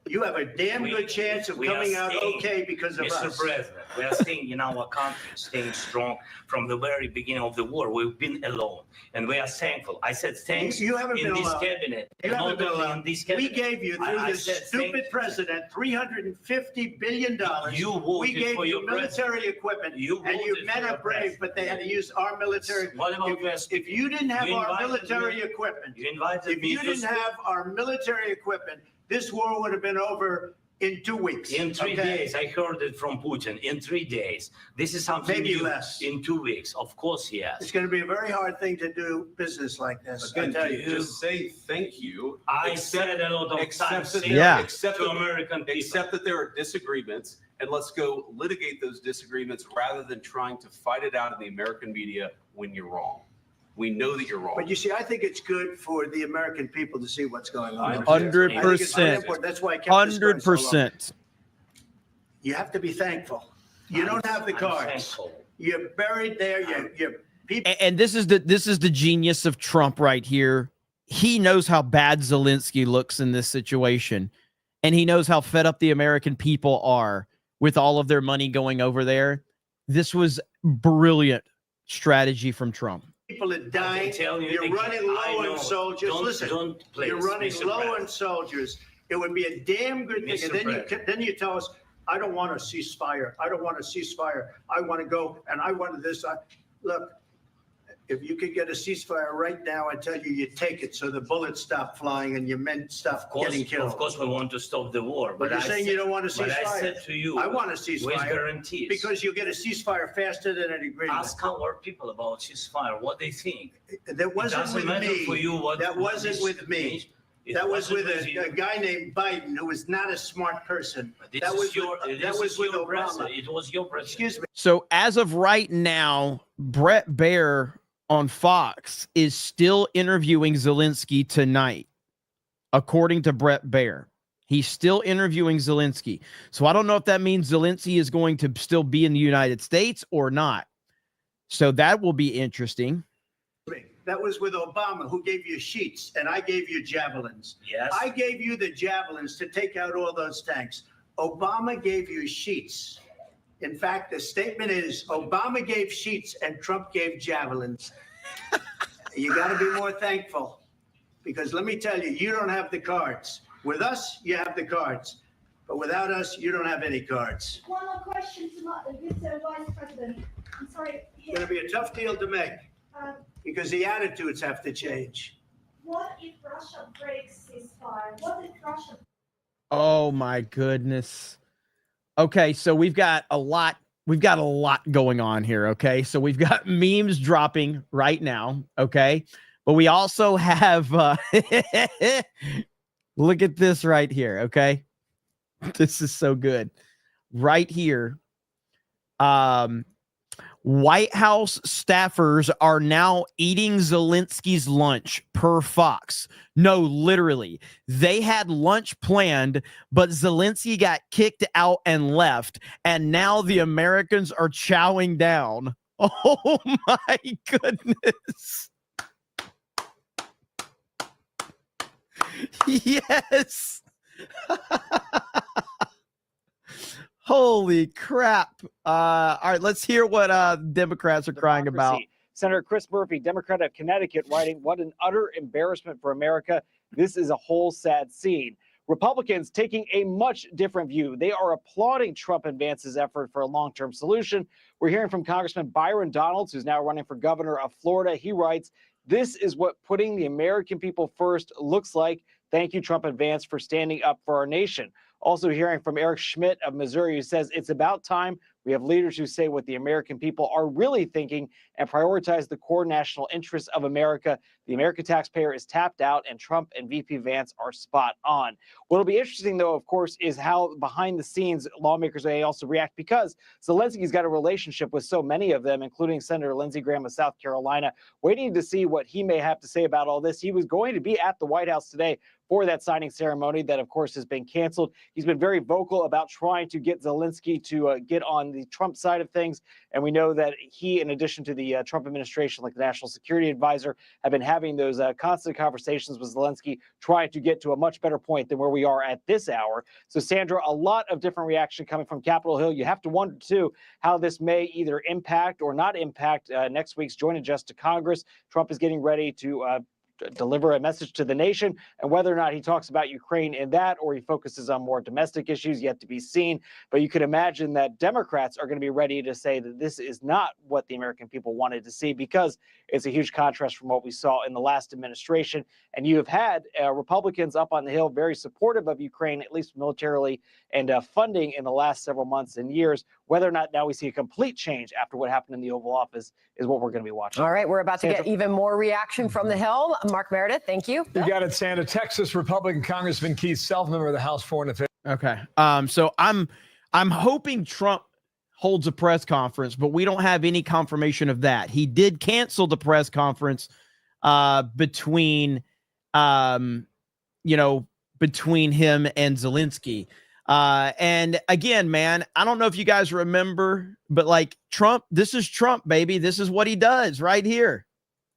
You have a damn We- good chance of we are coming out staying- okay because of Mr. us. President, we are staying in our country, staying strong from the very beginning of the war. We've been alone, and we are thankful. I said thanks You haven't in been this alone. cabinet. You and haven't not been only alone. in this We cabinet. gave you, through I this said stupid president, $350 billion. You We voted gave for you your military equipment, You and you voted men for are your brave, president. but they had to use our military. What about If you didn't have You our invited military me- equipment, You invited if me you to didn't have our military equipment, this war would have been over in 2 weeks. in 3 okay? days. I heard it from Putin. In 3 days. This is something Maybe new. less. In 2 weeks. Of course, yes. It's going to be a very hard thing to do business like this. I Again, tell you. just say thank you. I Accept- said a lot of accept times that here Yeah. accept to that- American people. Accept that there are disagreements, and let's go litigate those disagreements rather than trying to fight it out in the American media when you're wrong. We know that you're wrong. But you see, I think it's good for the American people to see what's going on. 100%. That's why I kept this going so long. 100%. You have to be thankful. You don't have the I'm cards. thankful. You're buried there. You're people. And this is the genius of Trump right here. He knows how bad Zelensky looks in this situation, and he knows how fed up the American people are with all of their money going over there. This was brilliant strategy from Trump. People are dying. tell you You're again, running I low know. on soldiers. Don't- Listen, don't please, you're running Mr. low President. on soldiers. It would be a damn good thing. Mr. And then President. then you tell us, I don't want a ceasefire. I don't want a ceasefire. I want to go and I wanted this. Look, if you could get a ceasefire right now, I tell you, you take it so the bullets stop flying and your men stop getting killed. Of course, we want to stop the war. But you're I saying said- you don't want a But I ceasefire. said to you, I want a with ceasefire guarantees. because you get a ceasefire faster than an agreement. Ask our people about ceasefire, what they think. That wasn't doesn't with matter me. for you what- That what wasn't is- with me. It That was wasn't with with you. a guy named Biden, who was not a smart person. This That is was your, with, this that was is with your Obama. president. It was your president. Excuse me. So as of right now, Brett Baer on Fox is still interviewing Zelensky tonight, according to Brett Baer. He's still interviewing Zelensky. So I don't know if that means Zelensky is going to still be in the United States or not. So that will be interesting. that was with Obama, who gave you sheets, and I gave you javelins. Yes. I gave you the javelins to take out all those tanks. Obama gave you sheets. In fact, the statement is Obama gave sheets and Trump gave javelins. You got to be more thankful, because let me tell you, you don't have the cards. With us, you have the cards. But without us, you don't have any cards. One more question to Mr. Vice President. I'm sorry. It's going to be a tough deal to make because the attitudes have to change. What if Russia breaks ceasefire? What if Russia? Oh my goodness. Okay, so we've got a lot going on here, okay? So we've got memes dropping right now, okay? But we also have look at this right here, okay? This is so good. Right here. White House staffers are now eating Zelensky's lunch per Fox. No, literally. They had lunch planned, but Zelensky got kicked out and left. And now the Americans are chowing down. Oh my goodness. Yes. Holy crap. All right, let's hear what Democrats are crying about. Senator Chris Murphy, Democrat of Connecticut, writing, "What an utter embarrassment for America. This is a whole sad scene." Republicans taking a much different view. They are applauding Trump and Vance's effort for a long-term solution. We're hearing from Congressman Byron Donalds, who's now running for governor of Florida. He writes, "This is what putting the American people first looks like. Thank you, Trump and Vance, for standing up for our nation." Also hearing from Eric Schmidt of Missouri, who says it's about time we have leaders who say what the American people are really thinking and prioritize the core national interests of America. The American taxpayer is tapped out, and Trump and VP Vance are spot on. What'll be interesting, though, of course, is how behind the scenes lawmakers may also react, because Zelensky's got a relationship with so many of them, including Senator Lindsey Graham of South Carolina, waiting to see what he may have to say about all this. He was going to be at the White House today for that signing ceremony that, of course, has been canceled. He's been very vocal about trying to get Zelensky to get on the Trump side of things. And we know that he, in addition to the Trump administration, like the National Security Advisor, have been having those constant conversations with Zelensky, trying to get to a much better point than where we are at this hour. So, Sandra, a lot of different reaction coming from Capitol Hill. You have to wonder, too, how this may either impact or not impact next week's joint address to Congress. Trump is getting ready to deliver a message to the nation, and whether or not he talks about Ukraine in that or he focuses on more domestic issues yet to be seen. But you could imagine that Democrats are going to be ready to say that this is not what the American people wanted to see, because it's a huge contrast from what we saw in the last administration. And you have had Republicans up on the Hill very supportive of Ukraine, at least militarily and funding, in the last several months and years. Whether or not now we see a complete change after what happened in the Oval Office is what we're going to be watching. All right, we're about to get even more reaction from the Hill. Mark Meredith, thank you. You got it, Santa. Texas Republican Congressman Keith Self, member of the House Foreign Affairs. Okay. So I'm hoping Trump holds a press conference, but we don't have any confirmation of that. He did cancel the press conference between him and Zelensky. And again, man, I don't know if you guys remember, but like Trump, this is Trump, baby. This is what he does right here.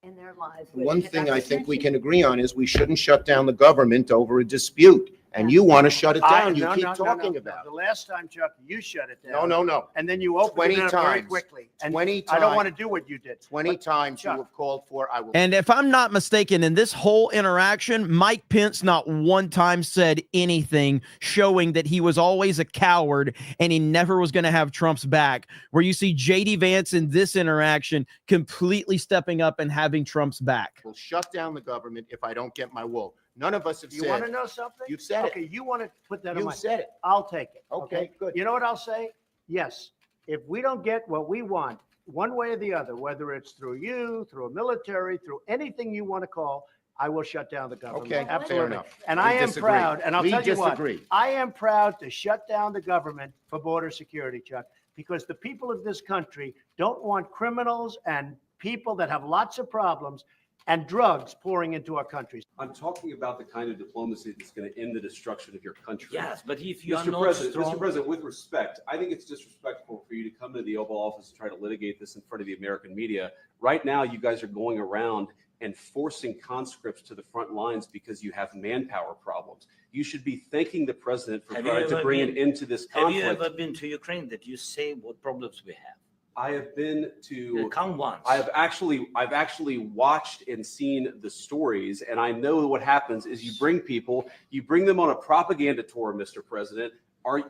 In their lives. One thing I think we can agree on is we shouldn't shut down the government over a dispute. And you want to shut it down. You keep talking about it. The last time, Chuck, you shut it down. No. And then you opened it up very quickly. And 20 times. I don't want to do what you did. 20 times you have called for. I will. And if I'm not mistaken, in this whole interaction, Mike Pence not one time said anything showing that he was always a coward and he never was going to have Trump's back. Where you see J.D. Vance in this interaction completely stepping up and having Trump's back. Will shut down the government if I don't get my will. None of us have said. You want to know something? You've said it. Okay, you want to put that on You my. said it. I'll take it. Okay, good. You know what I'll say? Yes. If we don't get what we want, one way or the other, whether it's through you, through a military, through anything you want to call, I will shut down the government. Okay, Absolutely. fair enough. And We I am disagree. proud, and I'll We tell you what, disagree. I am proud to shut down the government for border security, Chuck, because the people of this country don't want criminals and people that have lots of problems and drugs pouring into our country. I'm talking about the kind of diplomacy that's going to end the destruction of your country. Yes, but if you are Mr. not President, strong, Mr. President, with respect, I think it's disrespectful for you to come to the Oval Office and try to litigate this in front of the American media. Right now, you guys are going around and forcing conscripts to the front lines because you have manpower problems. You should be thanking the president for trying to bring an end to this conflict. Have you ever been to Ukraine that you say what problems we have? I have been to Come once. I've actually watched and seen the stories, and I know what happens is you bring them on a propaganda tour, Mr. President.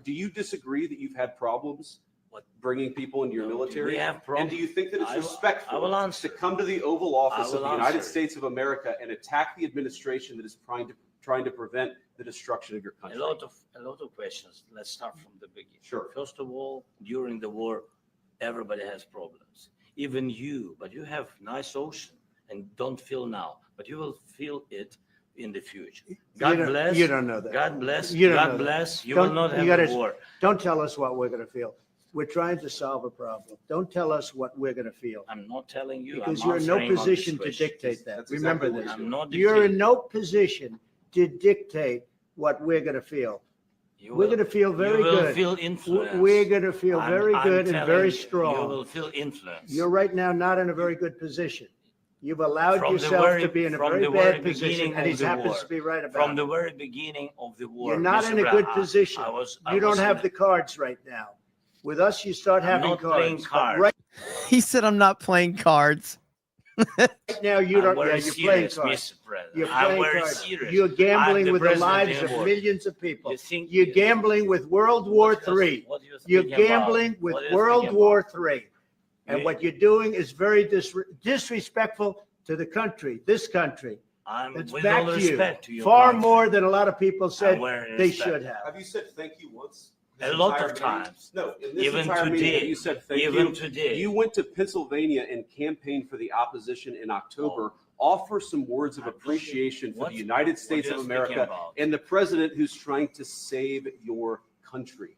Do you disagree that you've had problems bringing people into your military? We have problems. And do you think that it's respectful to come to the Oval Office of the answer. United States of America and attack the administration that is trying to prevent the destruction of your country? A lot of questions. Let's start from the beginning. Sure. First of all, during the war, everybody has problems. Even you, but you have nice ocean and don't feel now, but you will feel it in the future. God bless. You don't know that. God bless. You don't God know that. bless. You will not have a war. Don't tell us what we're going to feel. We're trying to solve a problem. Don't tell us what we're going to feel. I'm not telling you. Because I'm you're in no answering on this position to question. dictate that. That's Remember exactly this. what I'm not You're dictating. in no position to dictate what we're going to feel. We're going to feel very You will good. feel influence. We're going to feel very I'm good and telling very you, strong. You will feel influence. You're right now not in a very good position. You've allowed From the yourself very- to be in a from very the bad very position, beginning and he of the happens war. to be right about From it. the very beginning of the war. You're not Mr. in a good Brown, position. I You don't was have in the cards right now. With us, you start I'm having not playing cards. But cards. Right He said, I'm not playing cards. now, you I'm don't. Yeah, very you're playing serious, cards. Mr. President. You're I'm playing very cards. serious. You're I'm gambling with the president lives in of war. millions of people. You think- You're gambling with World War III. What do you You're think about? gambling with What do you World think War about? III. And You- what you're doing is very disrespectful to the country, this country. I'm It's with back all to you. respect to your Far country. more than a lot of people said I'm wearing they respect. should have. Have you said thank you once? A lot entire of meeting? times. No, in this Even entire meeting, today. you said thank Even you. today. You went to Pennsylvania and campaigned for the opposition in October. Offer some words of appreciation for What- the United States what of are you speaking America about? and the president who's trying to save your country.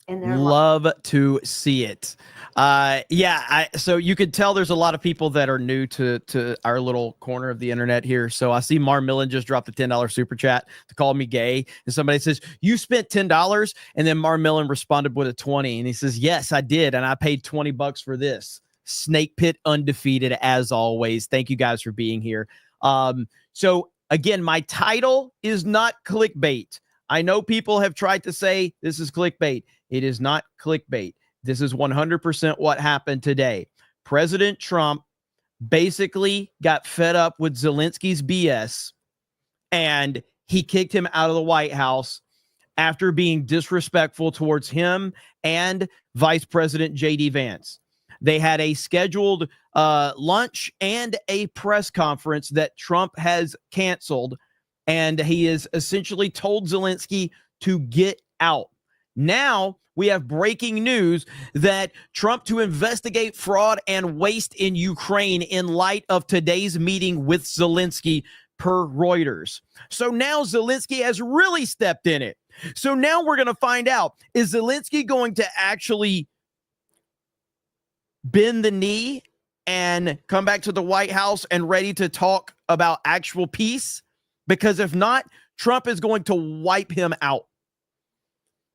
Love to see it. So you could tell there's a lot of people that are new to our little corner of the internet here. So I see Mar Millen just dropped a $10 super chat to call me gay, and somebody says, you spent $10, and then Mar Millen responded with a 20, and he says, yes, I did, and I paid $20 for this. Snake Pit undefeated as always. Thank you guys for being here. So again, my title is not clickbait. I know people have tried to say this is clickbait. It is not clickbait. This is 100% what happened today. President Trump basically got fed up with Zelensky's BS, and he kicked him out of the White House after being disrespectful towards him and Vice President J.D. Vance. They had a scheduled lunch and a press conference that Trump has canceled, and he has essentially told Zelensky to get out. Now we have breaking news that Trump to investigate fraud and waste in Ukraine in light of today's meeting with Zelensky, per Reuters. So now Zelensky has really stepped in it. So now we're going to find out, is Zelensky going to actually bend the knee and come back to the White House and ready to talk about actual peace? Because if not, Trump is going to wipe him out.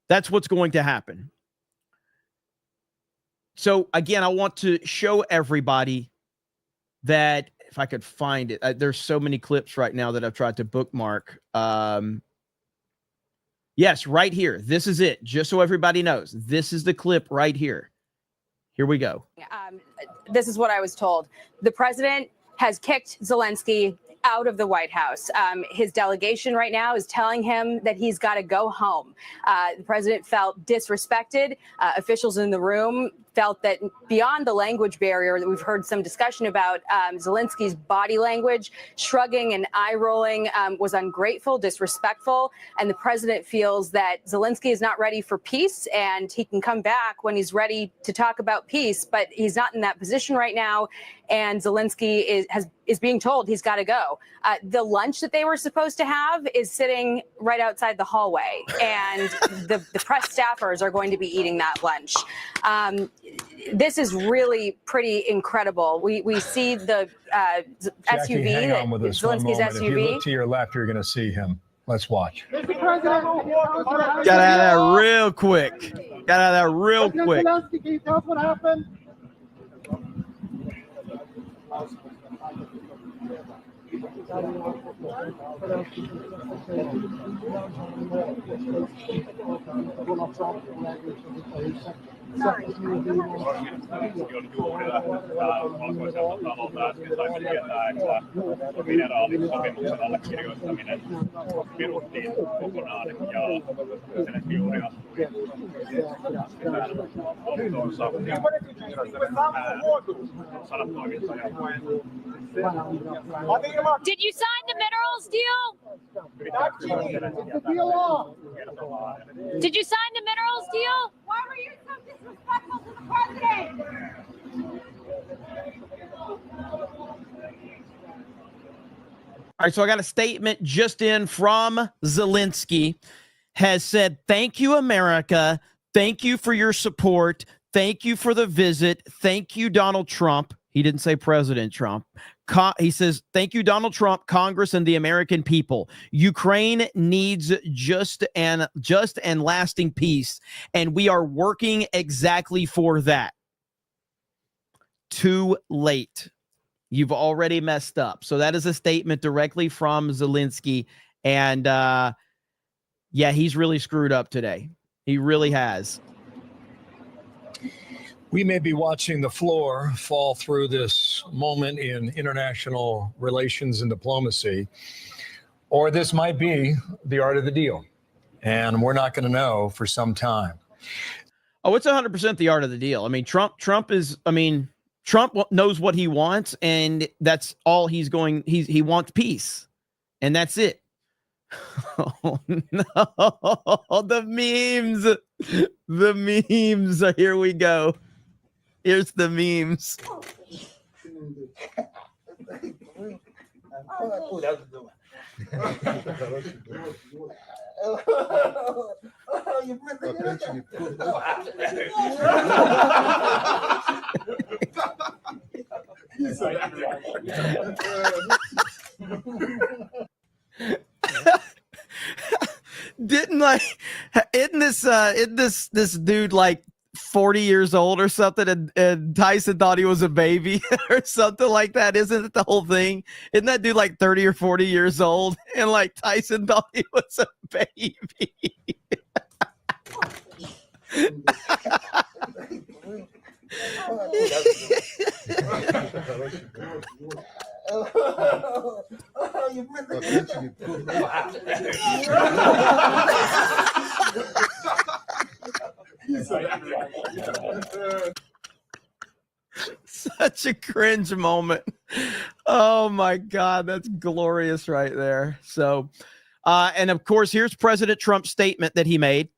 That's what's going to happen. So again, I want to show everybody that, if I could find it, there's so many clips right now that I've tried to bookmark. Yes, right here. This is it. Just so everybody knows, this is the clip right here. Here we go. This is what I was told. The president has kicked Zelensky out of the White House. His delegation right now is telling him that he's got to go home. The president felt disrespected. Officials in the room felt that beyond the language barrier that we've heard some discussion about, Zelensky's body language, shrugging and eye rolling, was ungrateful, disrespectful. And the president feels that Zelensky is not ready for peace, and he can come back when he's ready to talk about peace, but he's not in that position right now. And Zelensky is being told he's got to go. The lunch that they were supposed to have is sitting right outside the hallway, and the press staffers are going to be eating that lunch. This is really pretty incredible. We see the Jackie, SUV, hang on with us one Zelensky's moment. If you SUV. look to your left, you're going to see him. Let's watch. Got out of that real quick. Got out of that real quick. Zelensky, can you tell us what happened? Valkoiselta talolta äsken saimme tietää, että mineraalisopimuksen allekirjoittaminen peruttiin kokonaan ja Zelensky juuri astui autoonsa. Sanatoimittaja. Did you sign the minerals deal? Did you sign the minerals deal? Why were you so disrespectful to the president? All right, so I got a statement just in from Zelensky. Has said, thank you, America. Thank you for your support. Thank you for the visit. Thank you, Donald Trump. He didn't say President Trump. He says, thank you, Donald Trump, Congress, and the American people. Ukraine needs just and lasting peace, and we are working exactly for that. Too late. You've already messed up. So that is a statement directly from Zelensky. And yeah, he's really screwed up today. He really has. We may be watching the floor fall through this moment in international relations and diplomacy, or this might be the art of the deal. And we're not going to know for some time. Oh, it's 100% the art of the deal. I mean, Trump knows what he wants, and that's all he's going. He wants peace, and that's it. Oh no, the memes. Here we go. Here's the memes. Isn't this dude like 40 years old or something, and Tyson thought he was a baby or something like that? Isn't it the whole thing? Isn't that dude like 30 or 40 years old, and like Tyson thought he was a baby? Such a cringe moment. Oh my God, that's glorious right there. So, and of course, here's President Trump's statement that he made.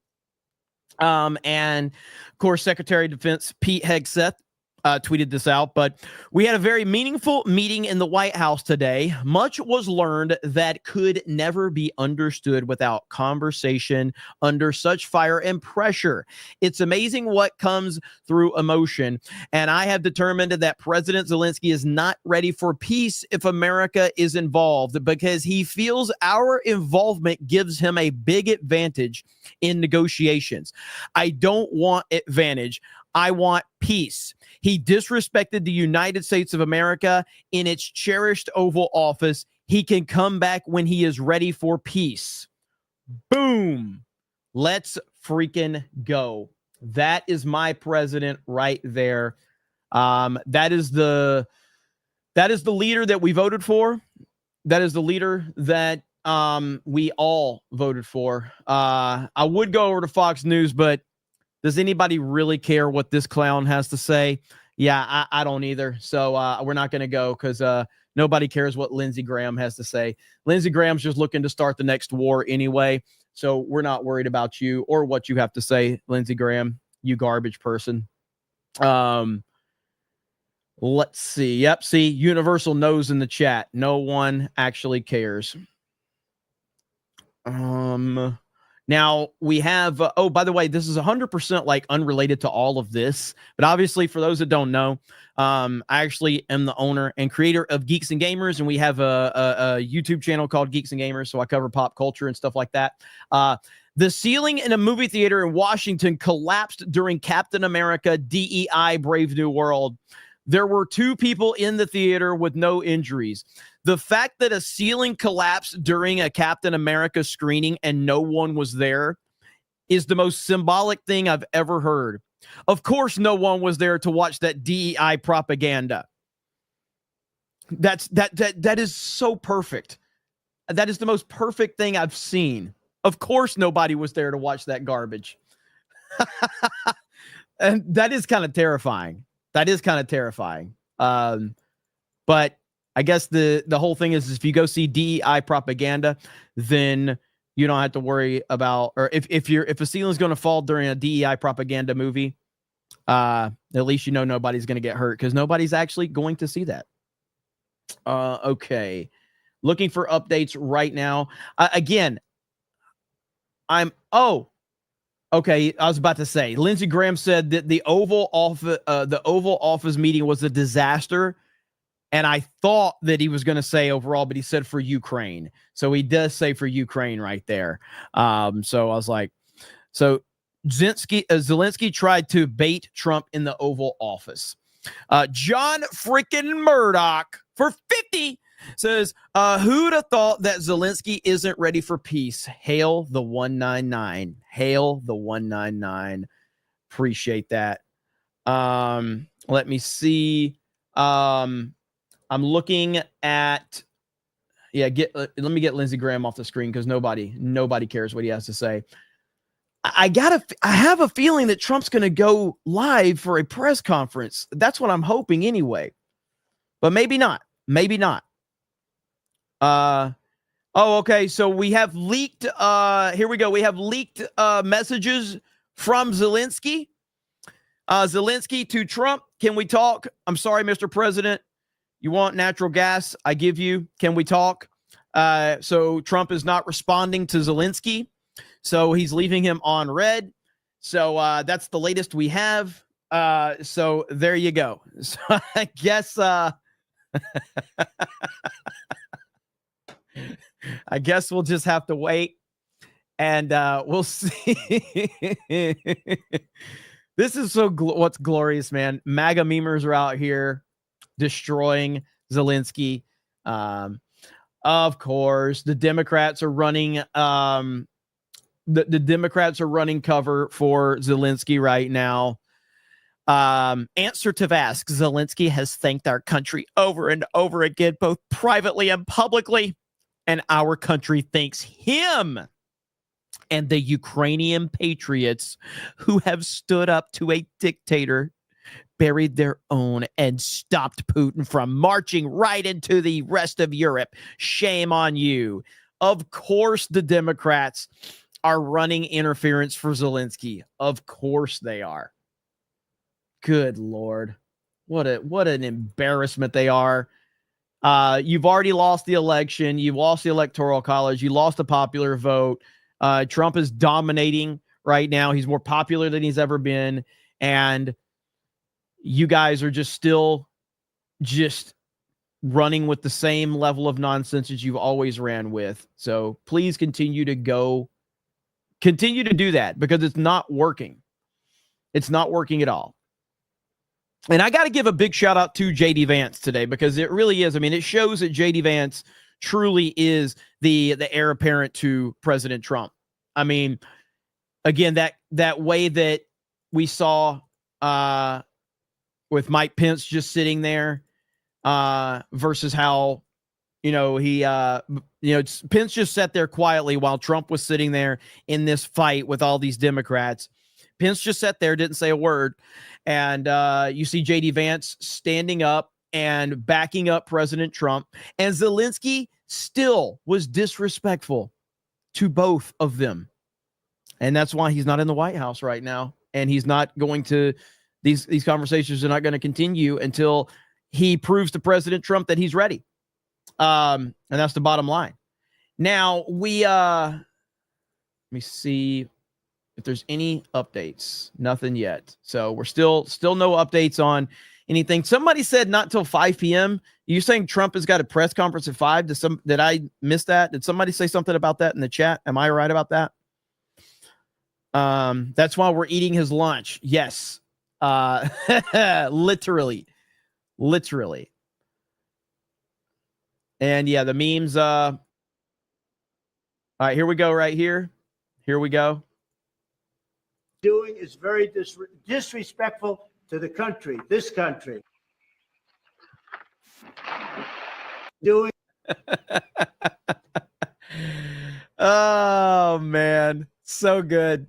And of course, Secretary of Defense Pete Hegseth tweeted this out, but we had a very meaningful meeting in the White House today. Much was learned that could never be understood without conversation under such fire and pressure. It's amazing what comes through emotion. And I have determined that President Zelensky is not ready for peace if America is involved, because he feels our involvement gives him a big advantage in negotiations. I don't want advantage. I want peace. He disrespected the United States of America in its cherished Oval Office. He can come back when he is ready for peace. Boom. Let's freaking go. That is my president right there. That is the leader that we voted for. That is the leader that we all voted for. I would go over to Fox News, but does anybody really care what this clown has to say? Yeah, I don't either. So we're not going to go, because nobody cares what Lindsey Graham has to say. Lindsey Graham's just looking to start the next war anyway. So we're not worried about you or what you have to say, Lindsey Graham, you garbage person. Let's see. Yep. See, universal no's in the chat. No one actually cares. Now we have, oh, by the way, this is 100% like unrelated to all of this, but obviously for those that don't know, I actually am the owner and creator of Geeks and Gamers, and we have a YouTube channel called Geeks and Gamers. So I cover pop culture and stuff like that. The ceiling in a movie theater in Washington collapsed during Captain America DEI Brave New World. There were 2 people in the theater with no injuries. The fact that a ceiling collapsed during a Captain America screening and no one was there is the most symbolic thing I've ever heard. Of course, no one was there to watch that DEI propaganda. That is so perfect. That is the most perfect thing I've seen. Of course, nobody was there to watch that garbage. And that is kind of terrifying. But I guess the whole thing is if you go see DEI propaganda, then you don't have to worry about, or if a ceiling's going to fall during a DEI propaganda movie, at least you know nobody's going to get hurt because nobody's actually going to see that. Okay. Looking for updates right now. Again, okay. I was about to say, Lindsey Graham said that the Oval Office meeting was a disaster. And I thought that he was going to say overall, but he said for Ukraine. So he does say for Ukraine right there. So I was like, so Zelensky tried to bait Trump in the Oval Office. John freaking Murdoch for 50 says, who'd have thought that Zelensky isn't ready for peace? Hail the 199. Hail the 199. Appreciate that. Let me see. I'm looking at, let me get Lindsey Graham off the screen because nobody cares what he has to say. I have a feeling that Trump's going to go live for a press conference. That's what I'm hoping anyway, but maybe not. Okay. So we have leaked, here we go. We have leaked messages from Zelensky. Zelensky to Trump. Can we talk? I'm sorry, Mr. President. You want natural gas? I give you. Can we talk? So Trump is not responding to Zelensky. So he's leaving him on red. So that's the latest we have. So there you go. So I guess I guess we'll just have to wait and we'll see. This is so what's glorious, man. MAGA memers are out here destroying Zelensky. Of course, the Democrats are running the Democrats are running cover for Zelensky right now. Answer to ask, Zelensky has thanked our country over and over again, both privately and publicly, and our country thanks him and the Ukrainian patriots who have stood up to a dictator, buried their own, and stopped Putin from marching right into the rest of Europe. Shame on you. Of course, the Democrats are running interference for Zelensky. Of course they are. Good Lord. What an embarrassment they are. You've already lost the election. You've lost the Electoral College. You lost the popular vote. Trump is dominating right now. He's more popular than he's ever been. And you guys are just still running with the same level of nonsense that you've always ran with. So please continue to do that because it's not working. It's not working at all. And I got to give a big shout out to JD Vance today because it really is. I mean, it shows that JD Vance truly is the heir apparent to President Trump. I mean, again, that way that we saw with Mike Pence just sitting there versus how, Pence just sat there quietly while Trump was sitting there in this fight with all these Democrats. Pence just sat there, didn't say a word. And you see JD Vance standing up and backing up President Trump. And Zelensky still was disrespectful to both of them. And that's why he's not in the White House right now. And he's not going to, these conversations are not going to continue until he proves to President Trump that he's ready. And that's the bottom line. Now, let me see if there's any updates. Nothing yet. So we're still no updates on anything. Somebody said not till 5 p.m. You're saying Trump has got a press conference at 5? Did I miss that? Did somebody say something about that in the chat? Am I right about that? That's why we're eating his lunch. Yes. Literally. literally. And yeah, the memes. All right, here we go. Right here. Here we go. Doing is very disrespectful to the country, this country. Doing. Oh man, so good.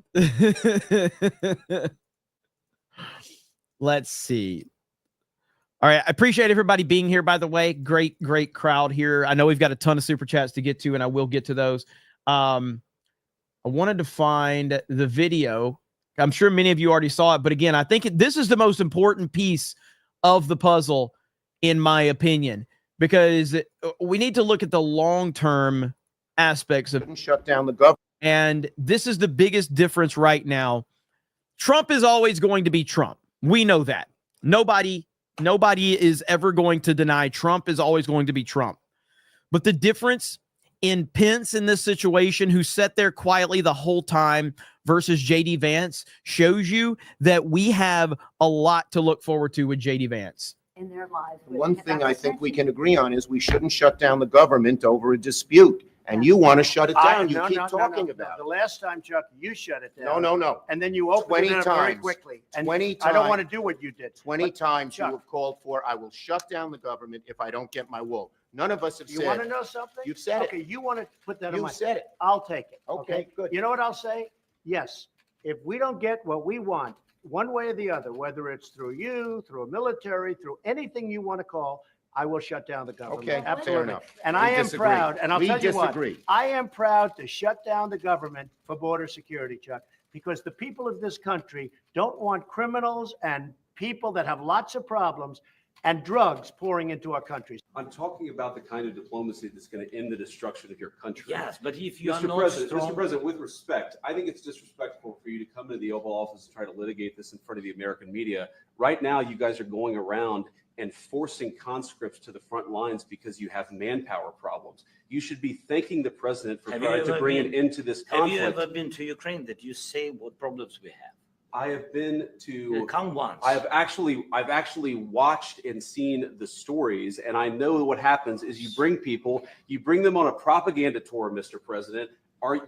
Let's see. All right, I appreciate everybody being here, by the way. Great crowd here. I know we've got a ton of super chats to get to, and I will get to those. I wanted to find the video. I'm sure many of you already saw it, but again, I think this is the most important piece of the puzzle, in my opinion, because we need to look at the long-term aspects of shut down the government. And this is the biggest difference right now. Trump is always going to be Trump. We know that. Nobody is ever going to deny Trump is always going to be Trump. But the difference in Pence in this situation, who sat there quietly the whole time, versus J.D. Vance, shows you that we have a lot to look forward to with J.D. Vance. In their lives. One thing I think we can agree on is we shouldn't shut down the government over a dispute. And you want to shut it down. You keep talking about it. The last time, Chuck, you shut it down. No. And then you opened it up very quickly. And 20 times. I don't want to do what you did. 20 times Chuck, you have called for, I will shut down the government if I don't get my wool. None of us have said. You want to know something? You've said it. Okay, you want to put that on You my. said it. I'll take it. Okay, good. You know what I'll say? Yes. If we don't get what we want, one way or the other, whether it's through you, through a military, through anything you want to call, I will shut down the government. Okay, absolutely. fair enough. And We I am disagree. proud, and I'll We tell you what, disagree. I am proud to shut down the government for border security, Chuck, because the people of this country don't want criminals and people that have lots of problems and drugs pouring into our country. I'm talking about the kind of diplomacy that's going to end the destruction of your country. Yes, but if you are Mr. not President, strong, Mr. President, with respect, I think it's disrespectful for you to come into the Oval Office and try to litigate this in front of the American media. Right now, you guys are going around and forcing conscripts to the front lines because you have manpower problems. You should be thanking the president for trying to bring an end to this conflict. Have you ever been to Ukraine that you say what problems we have? I have been to. Come once. I've actually watched and seen the stories, and I know what happens is you bring them on a propaganda tour, Mr. President.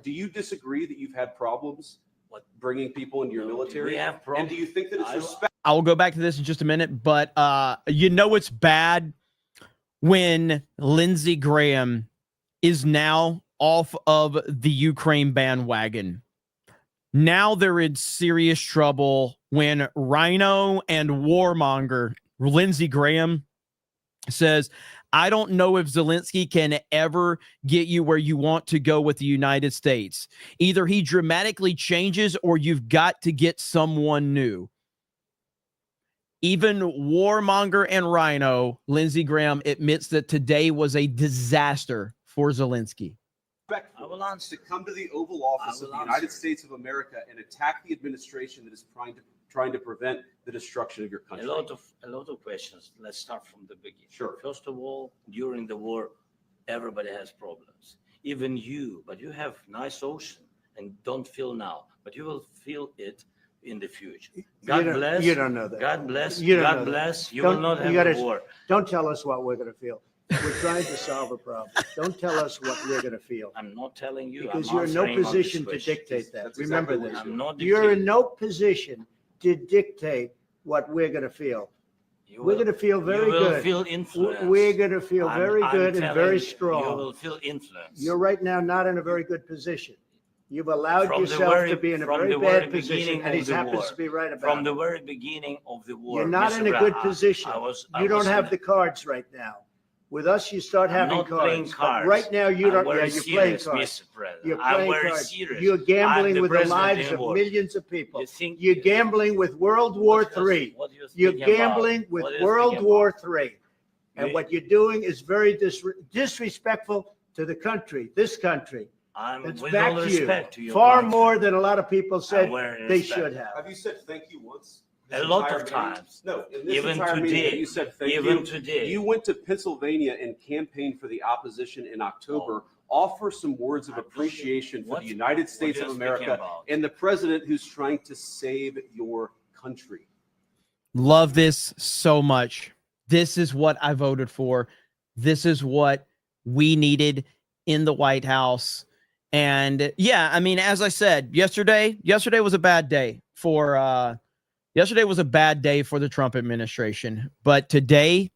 Do you disagree that you've had problems bringing people into your military? We have problems. And do you think that it's respect? I will go back to this in just a minute, but you know it's bad when Lindsey Graham is now off of the Ukraine bandwagon. Now they're in serious trouble when Rhino and Warmonger, Lindsey Graham, says, I don't know if Zelensky can ever get you where you want to go with the United States. Either he dramatically changes or you've got to get someone new. Even Warmonger and Rhino, Lindsey Graham admits that today was a disaster for Zelensky. I will answer. To come to the Oval Office of the United States of America and attack the administration that is trying to prevent the destruction of your country. A lot of questions. Let's start from the beginning. Sure. First of all, during the war, everybody has problems. Even you, but you have nice ocean and don't feel now, but you will feel it in the future. God bless. You don't know that. God bless. You don't know God that. bless. You will not have a war. Don't tell us what we're going to feel. We're trying to solve a problem. Don't tell us what we're going to feel. I'm not telling you. Because I'm you're in no answering on this position to question. dictate that. That's Remember exactly this. what I'm not You're in dictating. no position to dictate what we're going to feel. You We're will- going to feel very you will good. feel influenced. We're going to feel very I'm good and telling very you, strong. You will feel influenced. You're right now not in a very good position. You've allowed From the yourself very- to be in a from very the bad very position, beginning and he of the happens war. to be right about From it. the very beginning of the war. You're not Mr. in a good Brown, position. I You don't was have in- the cards right now. With us, you start I'm having not playing cards. But cards. right now, you I'm don't. very Yeah, you're playing serious, cards. Mr. President. You're I'm playing very cards. serious. You're I'm gambling the with the president lives in of war. millions of people. You think- You're gambling with World War III. What do you You're think about? gambling with What do you World think War about? III. And You- what you're doing is very disrespectful to the country, this country. I'm It's with back all to respect you. to your Far country. more than a lot of people said wearing they respect. should have. Have you said thank you once? A This lot entire of meeting? times. No, in this Even entire meeting, today. you said thank Even you. today. You went to Pennsylvania and campaigned for the opposition in October. Offer some words of appreciation for the United States you're of speaking America about? and the president who's trying to save your country. Love this so much. this is what I voted for. This is what we needed in the White House. And yeah, I mean, as I said, yesterday was a bad day for the Trump administration, but today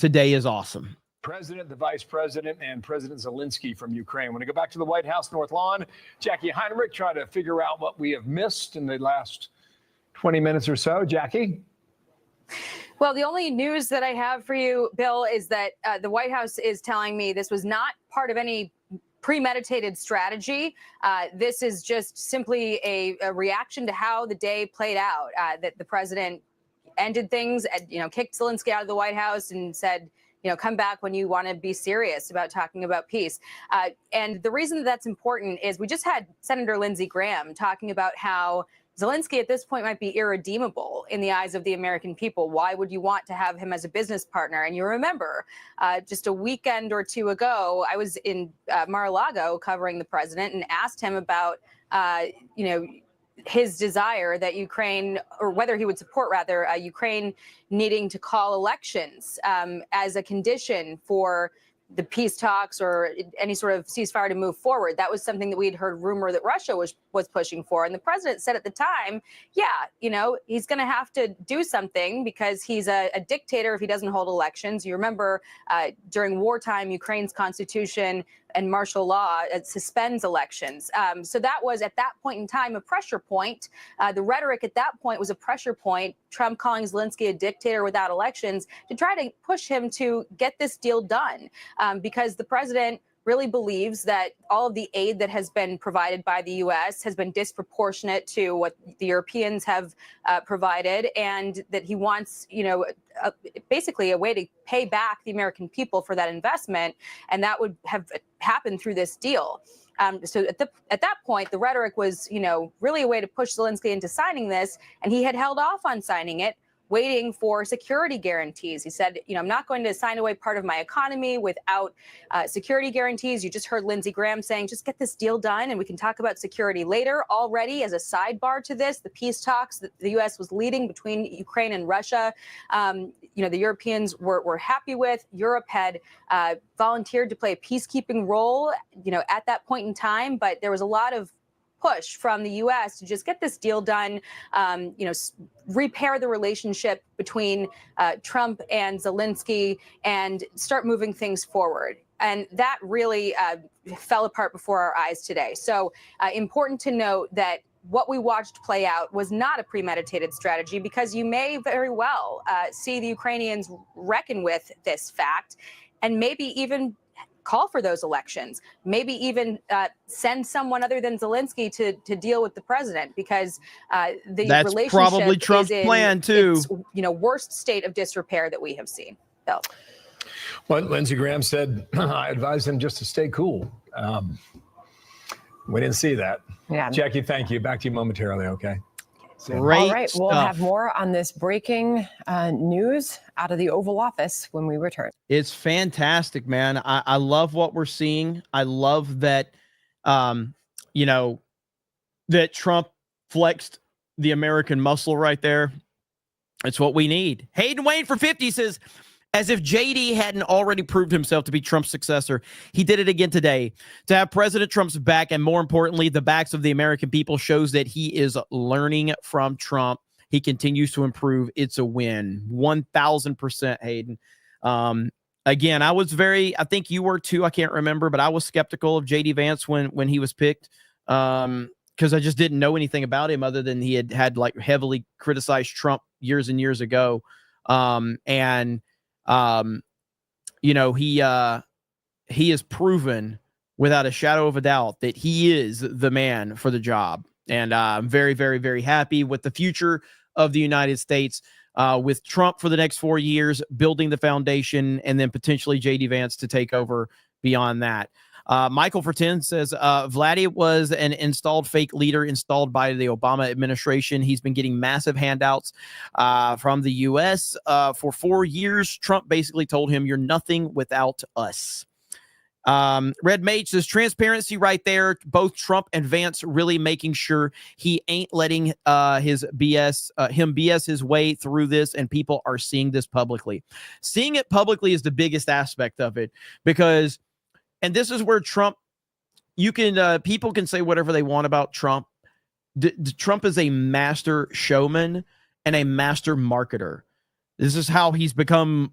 is awesome. President, the Vice President, and President Zelensky from Ukraine. When we go back to the White House North Lawn, Jackie Heinrich try to figure out what we have missed in the last 20 minutes or so. Jackie? Well, the only news that I have for you, Bill, is that the White House is telling me this was not part of any premeditated strategy. This is just simply a reaction to how the day played out, that the president ended things, kicked Zelensky out of the White House and said, come back when you want to be serious about talking about peace. And the reason that's important is we just had Senator Lindsey Graham talking about how Zelensky at this point might be irredeemable in the eyes of the American people. Why would you want to have him as a business partner? And you remember just a weekend or two ago, I was in Mar-a-Lago covering the president and asked him about, his desire that Ukraine, or whether he would support rather, Ukraine needing to call elections as a condition for the peace talks or any sort of ceasefire to move forward. That was something that we'd heard rumor that Russia was pushing for. And the president said at the time, he's going to have to do something because he's a dictator if he doesn't hold elections. You remember during wartime, Ukraine's constitution and martial law suspends elections. So that was at that point in time a pressure point. The rhetoric at that point was a pressure point. Trump calling Zelensky a dictator without elections to try to push him to get this deal done, because the president really believes that all of the aid that has been provided by the U.S. has been disproportionate to what the Europeans have provided, and that he wants, basically a way to pay back the American people for that investment, and that would have happened through this deal. So at that point, the rhetoric was, really a way to push Zelensky into signing this, and he had held off on signing it, waiting for security guarantees. He said, I'm not going to sign away part of my economy without security guarantees. You just heard Lindsey Graham saying, just get this deal done and we can talk about security later. Already, as a sidebar to this, the peace talks that the U.S. was leading between Ukraine and Russia, the Europeans were happy with. Europe had volunteered to play a peacekeeping role, at that point in time, but there was a lot of push from the U.S. to just get this deal done, repair the relationship between Trump and Zelensky and start moving things forward. And that really fell apart before our eyes today. So important to note that what we watched play out was not a premeditated strategy, because you may very well see the Ukrainians reckon with this fact and maybe even call for those elections, maybe even send someone other than Zelensky to deal with the president, because the That's relationship probably Trump's is in plan too. its, worst state of disrepair that we have seen. Bill. Well, Lindsey Graham said, I advised him just to stay cool. We didn't see that. Yeah. Jackie, thank you. Back to you momentarily, okay? Great All right, we'll stuff. have more on this breaking news out of the Oval Office when we return. It's fantastic, man. I love what we're seeing. I love that, that Trump flexed the American muscle right there. It's what we need. Hayden Wayne for 50 says, as if JD hadn't already proved himself to be Trump's successor, he did it again today. To have President Trump's back, and more importantly, the backs of the American people, shows that he is learning from Trump. He continues to improve. It's a win. 1,000%, Hayden. Again, I think you were too, I can't remember, but I was skeptical of JD Vance when he was picked, because I just didn't know anything about him other than he had like heavily criticized Trump years and years ago. He has proven without a shadow of a doubt that he is the man for the job. And I'm very, very, very happy with the future of the United States, with Trump for the next 4 years, building the foundation, and then potentially JD Vance to take over beyond that. Michael for 10 says, Vladdy was an installed fake leader installed by the Obama administration. He's been getting massive handouts from the U.S. For 4 years. Trump basically told him, you're nothing without us. Red Mage says transparency right there. Both Trump and Vance really making sure he ain't letting him BS his way through this, and people are seeing this publicly. Seeing it publicly is the biggest aspect of it, because, and this is where Trump, you can people can say whatever they want about Trump. Trump is a master showman and a master marketer. This is how he's become.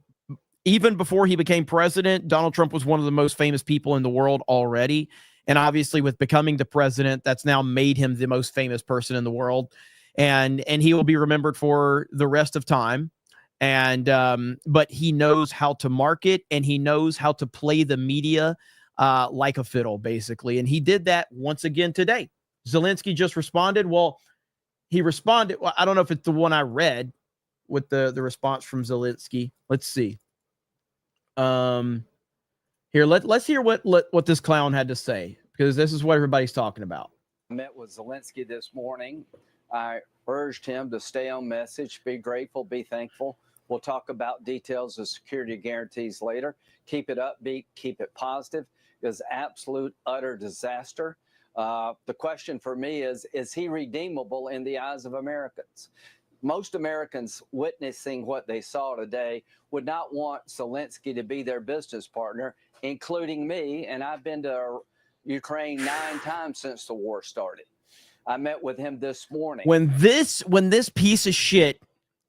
Even before he became president, Donald Trump was one of the most famous people in the world already. And obviously with becoming the president, that's now made him the most famous person in the world. And he will be remembered for the rest of time. And but he knows how to market, and he knows how to play the media like a fiddle, basically. And he did that once again today. Zelensky just responded. Well, he responded. Well, I don't know if it's the one I read with the response from Zelensky. Let's see. Here, let's hear what this clown had to say, because this is what everybody's talking about. I met with Zelensky this morning. I urged him to stay on message, be grateful, be thankful. We'll talk about details of security guarantees later. Keep it upbeat, keep it positive. It was absolute, utter disaster. The question for me is he redeemable in the eyes of Americans? Most Americans witnessing what they saw today would not want Zelensky to be their business partner, including me. And I've been to Ukraine 9 times since the war started. I met with him this morning. When this piece of shit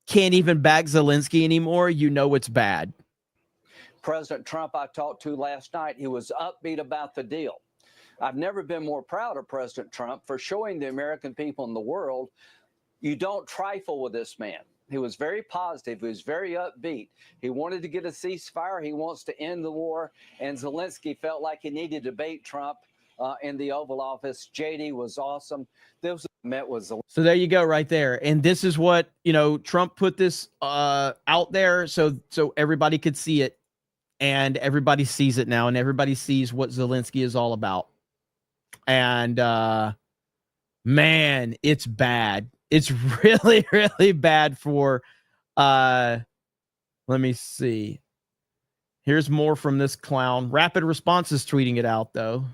can't even back Zelensky anymore, you know it's bad. President Trump I talked to last night, he was upbeat about the deal. I've never been more proud of President Trump for showing the American people in the world you don't trifle with this man. He was very positive. He was very upbeat. He wanted to get a ceasefire. He wants to end the war. And Zelensky felt like he needed to bait Trump in the Oval Office. JD was awesome. This met with Zelensky. So there you go, right there. And this is what, Trump put this out there so everybody could see it, and everybody sees it now, and everybody sees what Zelensky is all about. And man, it's bad. It's really, really bad for, let me see. Here's more from this clown. Rapid Response is tweeting it out, though.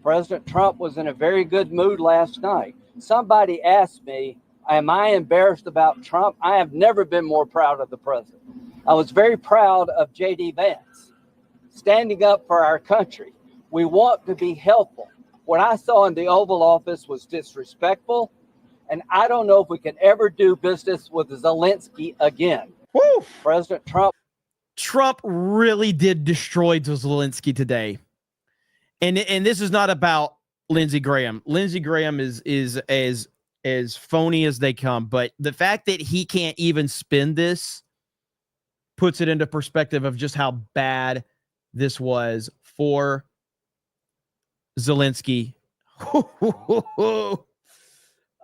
President Trump was in a very good mood last night. Somebody asked me, am I embarrassed about Trump? I have never been more proud of the president. I was very proud of JD Vance, standing up for our country. We want to be helpful. What I saw in the Oval Office was disrespectful. And I don't know if we can ever do business with Zelensky again. Woo! President Trump really did destroy Zelensky today. And this is not about Lindsey Graham. Lindsey Graham is as phony as they come. But the fact that he can't even spin this puts it into perspective of just how bad this was for Zelensky.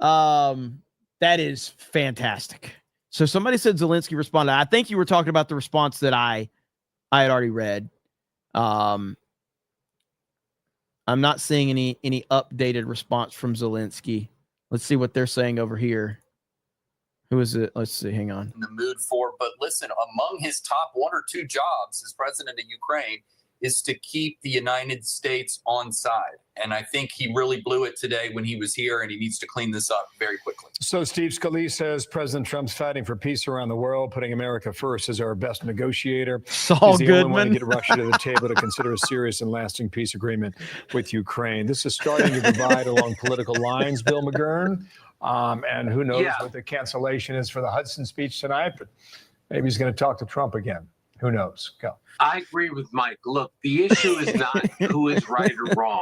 That is fantastic. So somebody said Zelensky responded. I think you were talking about the response that I had already read. I'm not seeing any updated response from Zelensky. Let's see what they're saying over here. Who is it? Let's see. Hang on. In the mood for, but listen, among his top 1 or 2 jobs as president of Ukraine is to keep the United States on side. And I think he really blew it today when he was here, and he needs to clean this up very quickly. So Steve Scalise says President Trump's fighting for peace around the world, putting America first as our best negotiator. Saul He's the Goodman. only one to get Russia to the table to consider a serious and lasting peace agreement with Ukraine. This is starting to divide along political lines, Bill McGurn. And who knows what the cancellation is for the Hudson speech tonight, but maybe he's going to talk to Trump again. Who knows? Go. I agree with Mike. Look, the issue is not who is right or wrong.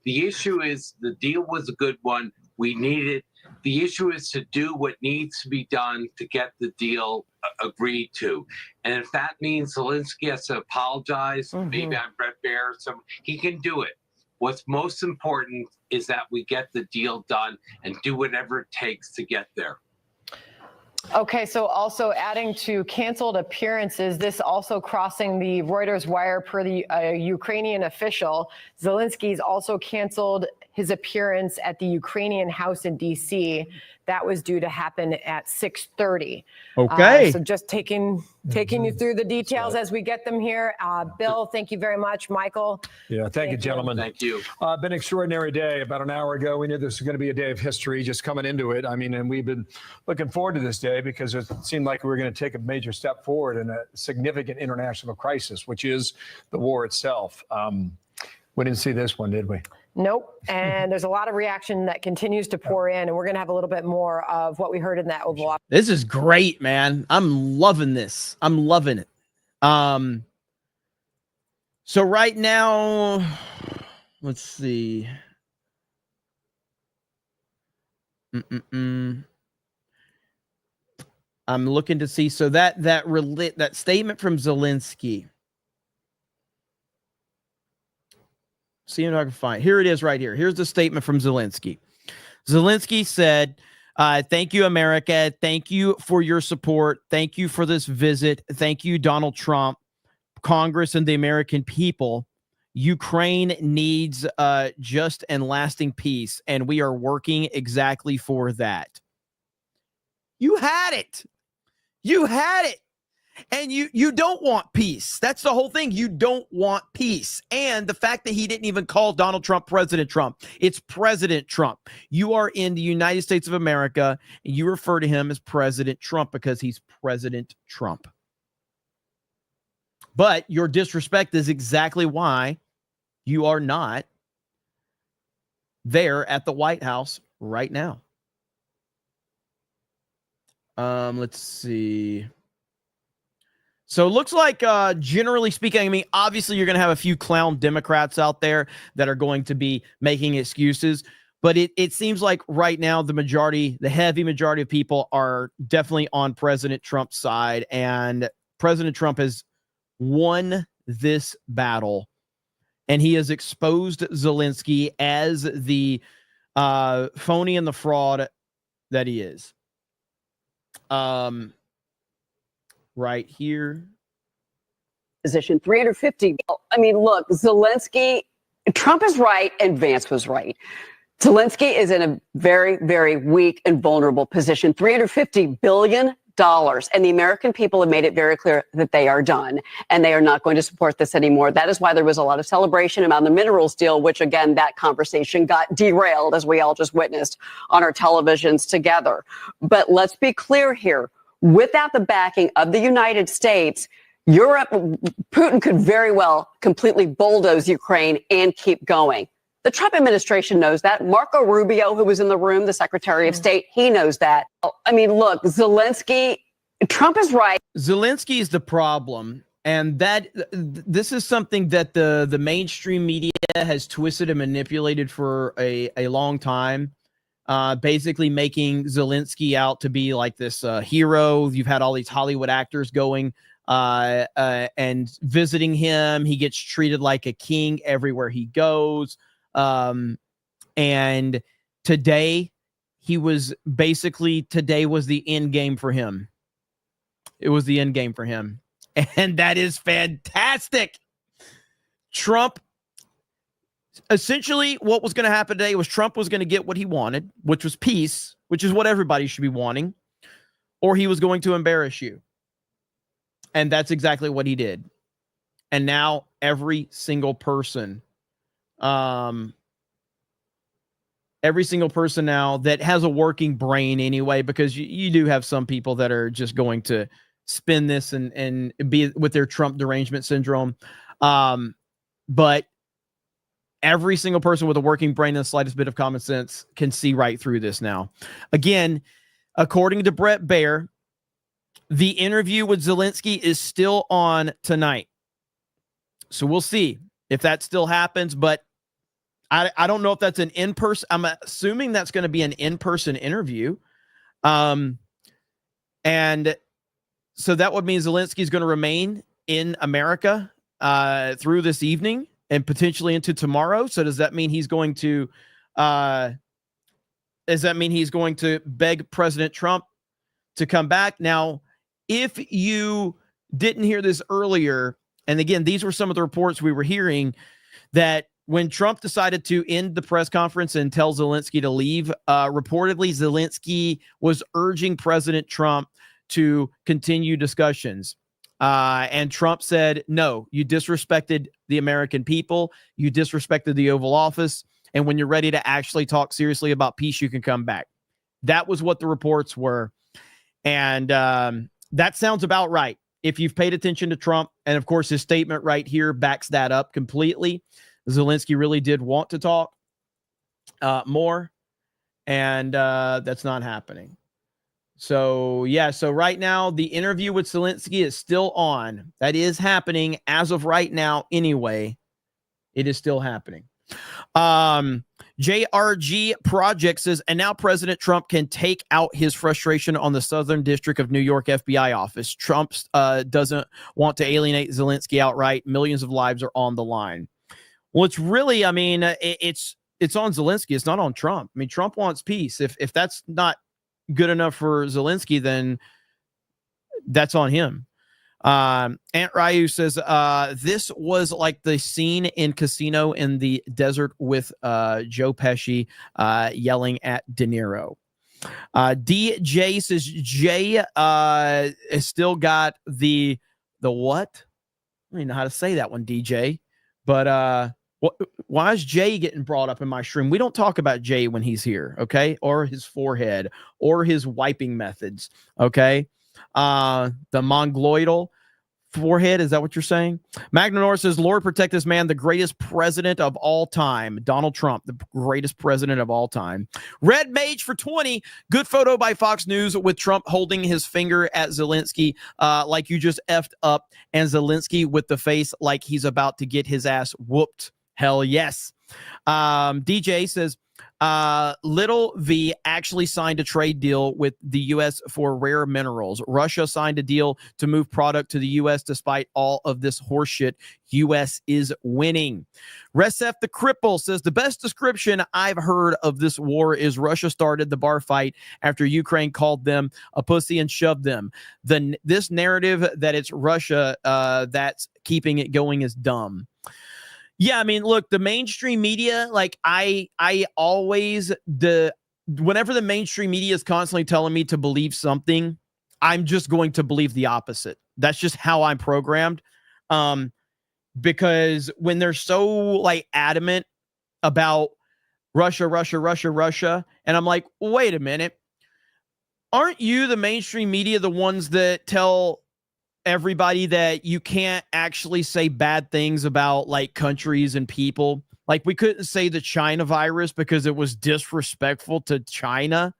The issue is the deal was a good one. We need it. The issue is to do what needs to be done to get the deal agreed to. And if that means Zelensky has to apologize, maybe I'm Brett Baer, he can do it. What's most important is that we get the deal done and do whatever it takes to get there. Okay, so also adding to canceled appearances, this also crossing the Reuters wire per the Ukrainian official. Zelensky's also canceled his appearance at the Ukrainian House in D.C. That was due to happen at 6:30. Okay. So just taking you through the details as we get them here. Bill, thank you very much. Michael. Yeah, thank you, gentlemen. Thank you. Been an extraordinary day. About an hour ago, we knew this was going to be a day of history just coming into it. I mean, and we've been looking forward to this day because it seemed like we were going to take a major step forward in a significant international crisis, which is the war itself. We didn't see this one, did we? Nope. And there's a lot of reaction that continues to pour in, and we're going to have a little bit more of what we heard in that Oval Office. This is great, man. I'm loving this. I'm loving it. So right now, let's see. I'm looking to see. So that statement from Zelensky. See if I can find. Here it is right here. Here's the statement from Zelensky. Zelensky said, thank you, America. Thank you for your support. Thank you for this visit. Thank you, Donald Trump, Congress, and the American people. Ukraine needs just and lasting peace, and we are working exactly for that. You had it. You had it. And you don't want peace. That's the whole thing. You don't want peace. And the fact that he didn't even call Donald Trump President Trump. It's President Trump. You are in the United States of America, and you refer to him as President Trump because he's President Trump. But your disrespect is exactly why you are not there at the White House right now. Let's see. So it looks like, generally speaking, I mean, obviously you're going to have a few clown Democrats out there that are going to be making excuses. But it seems like right now the heavy majority of people are definitely on President Trump's side. And President Trump has won this battle. And he has exposed Zelensky as the phony and the fraud that he is. Right here. Position 350. I mean, look, Zelensky, Trump is right and Vance was right. Zelensky is in a very, very weak and vulnerable position. $350 billion. And the American people have made it very clear that they are done and they are not going to support this anymore. That is why there was a lot of celebration around the minerals deal, which, again, that conversation got derailed, as we all just witnessed on our televisions together. But let's be clear here. Without the backing of the United States, Europe, Putin could very well completely bulldoze Ukraine and keep going. The Trump administration knows that. Marco Rubio, who was in the room, the Secretary of State, he knows that. I mean, look, Zelensky, Trump is right. Zelensky is the problem. And this is something that the mainstream media has twisted and manipulated for a long time. Basically making Zelensky out to be like this hero. You've had all these Hollywood actors going and visiting him. He gets treated like a king everywhere he goes. And today was the end game for him. It was the end game for him. And that is fantastic. Trump, essentially what was going to happen today was Trump was going to get what he wanted, which was peace, which is what everybody should be wanting, or he was going to embarrass you. And that's exactly what he did. And now every single person now that has a working brain anyway, because you do have some people that are just going to spin this and be with their Trump derangement syndrome. But every single person with a working brain and the slightest bit of common sense can see right through this now. Again, according to Brett Baer, the interview with Zelensky is still on tonight. So we'll see if that still happens, but I don't know if that's an in-person. I'm assuming that's going to be an in-person interview. And so that would mean Zelensky is going to remain in America through this evening and potentially into tomorrow. So does that mean he's going to beg President Trump to come back? Now, if you didn't hear this earlier, and again, these were some of the reports we were hearing, that when Trump decided to end the press conference and tell Zelensky to leave, reportedly Zelensky was urging President Trump to continue discussions. And Trump said, no, you disrespected the American people. You disrespected the Oval Office. And when you're ready to actually talk seriously about peace, you can come back. That was what the reports were. And that sounds about right. If you've paid attention to Trump, and of course, his statement right here backs that up completely. Zelensky really did want to talk more, and that's not happening. So, yeah, so right now, the interview with Zelensky is still on. That is happening as of right now anyway. It is still happening. JRG Project says, and now President Trump can take out his frustration on the Southern District of New York FBI office. Trump doesn't want to alienate Zelensky outright. Millions of lives are on the line. Well, it's really, I mean, it's on Zelensky. It's not on Trump. I mean, Trump wants peace. If that's not good enough for Zelensky, then that's on him. Aunt Ryu says, this was like the scene in Casino in the Desert with Joe Pesci yelling at De Niro. DJ says Jay has still got the what? I don't even know how to say that one, DJ. But why is Jay getting brought up in my stream? We don't talk about Jay when he's here, okay? Or his forehead or his wiping methods, okay? The mongoloidal forehead, is that what you're saying? Magnanor says, Lord protect this man, the greatest president of all time. Donald Trump, the greatest president of all time. Red Mage for 20. Good photo by Fox News with Trump holding his finger at Zelensky like you just effed up, and Zelensky with the face like he's about to get his ass whooped. Hell yes. DJ says, Little V actually signed a trade deal with the U.S. for rare minerals. Russia signed a deal to move product to the U.S. despite all of this horseshit. U.S. is winning. Resef the Cripple says, the best description I've heard of this war is Russia started the bar fight after Ukraine called them a pussy and shoved them. This narrative that it's Russia that's keeping it going is dumb. Yeah, I mean, look, the mainstream media, like I always, whenever the mainstream media is constantly telling me to believe something, I'm just going to believe the opposite. That's just how I'm programmed. Because when they're so like adamant about Russia, and I'm like, wait a minute, aren't you, the mainstream media, the ones that tell everybody that you can't actually say bad things about like countries and people? Like, we couldn't say the China virus because it was disrespectful to China,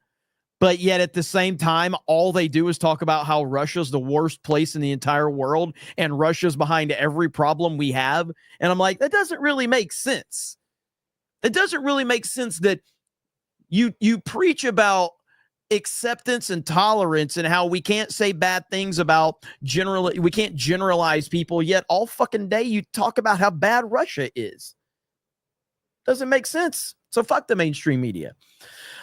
but yet at the same time, all they do is talk about how Russia's the worst place in the entire world and Russia's behind every problem we have. And I'm like, that doesn't really make sense. It doesn't really make sense that you preach about acceptance and tolerance and how we can't say bad things about we can't generalize people, yet all fucking day you talk about how bad Russia is. Doesn't make sense. So fuck the mainstream media.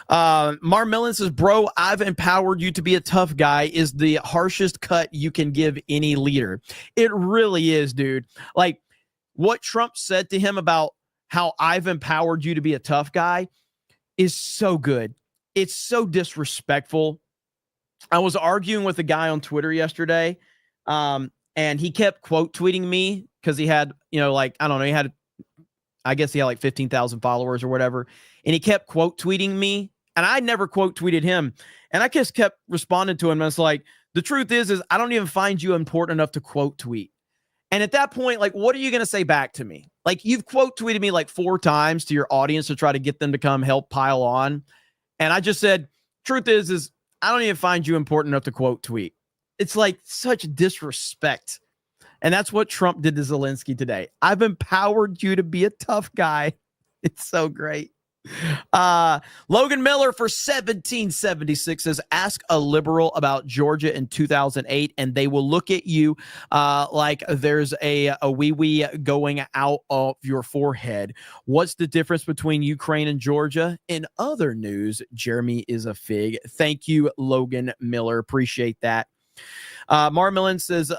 Marmellin says, bro, I've empowered you to be a tough guy is the harshest cut you can give any leader. It really is, dude. Like, what Trump said to him about how I've empowered you to be a tough guy is so good. It's so disrespectful. I was arguing with a guy on Twitter yesterday, and he kept quote tweeting me because he had, like, I don't know, I guess he had like 15,000 followers or whatever. And he kept quote tweeting me, and I never quote tweeted him. And I just kept responding to him. And it's like, the truth is I don't even find you important enough to quote tweet. And at that point, like, what are you going to say back to me? Like, you've quote tweeted me like 4 times to your audience to try to get them to come help pile on. And I just said, truth is I don't even find you important enough to quote tweet. It's like such disrespect. And that's what Trump did to Zelensky today. I've empowered you to be a tough guy. It's so great. Logan Miller for 1776 says, ask a liberal about Georgia in 2008 and they will look at you like there's a wee going out of your forehead. What's the difference between Ukraine and Georgia? In other news, Jeremy is a fig. Thank you, Logan Miller. Appreciate that. Marmellin says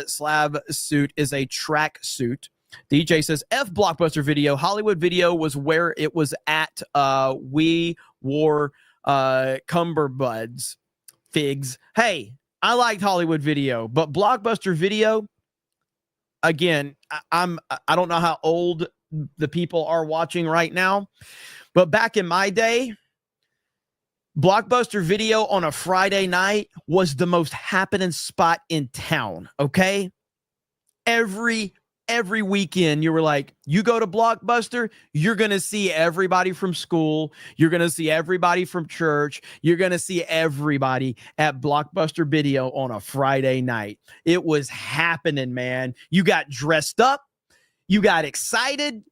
slab suit is a track suit. DJ says, F Blockbuster Video. Hollywood Video was where it was at. We wore cumberbuds. Figs. Hey, I liked Hollywood Video, but Blockbuster Video, again, I don't know how old the people are watching right now, but back in my day, Blockbuster Video on a Friday night was the most happening spot in town, okay? Every weekend, you were like, you go to Blockbuster, you're going to see everybody from school. You're going to see everybody from church. You're going to see everybody at Blockbuster Video on a Friday night. It was happening, man. You got dressed up. You got excited.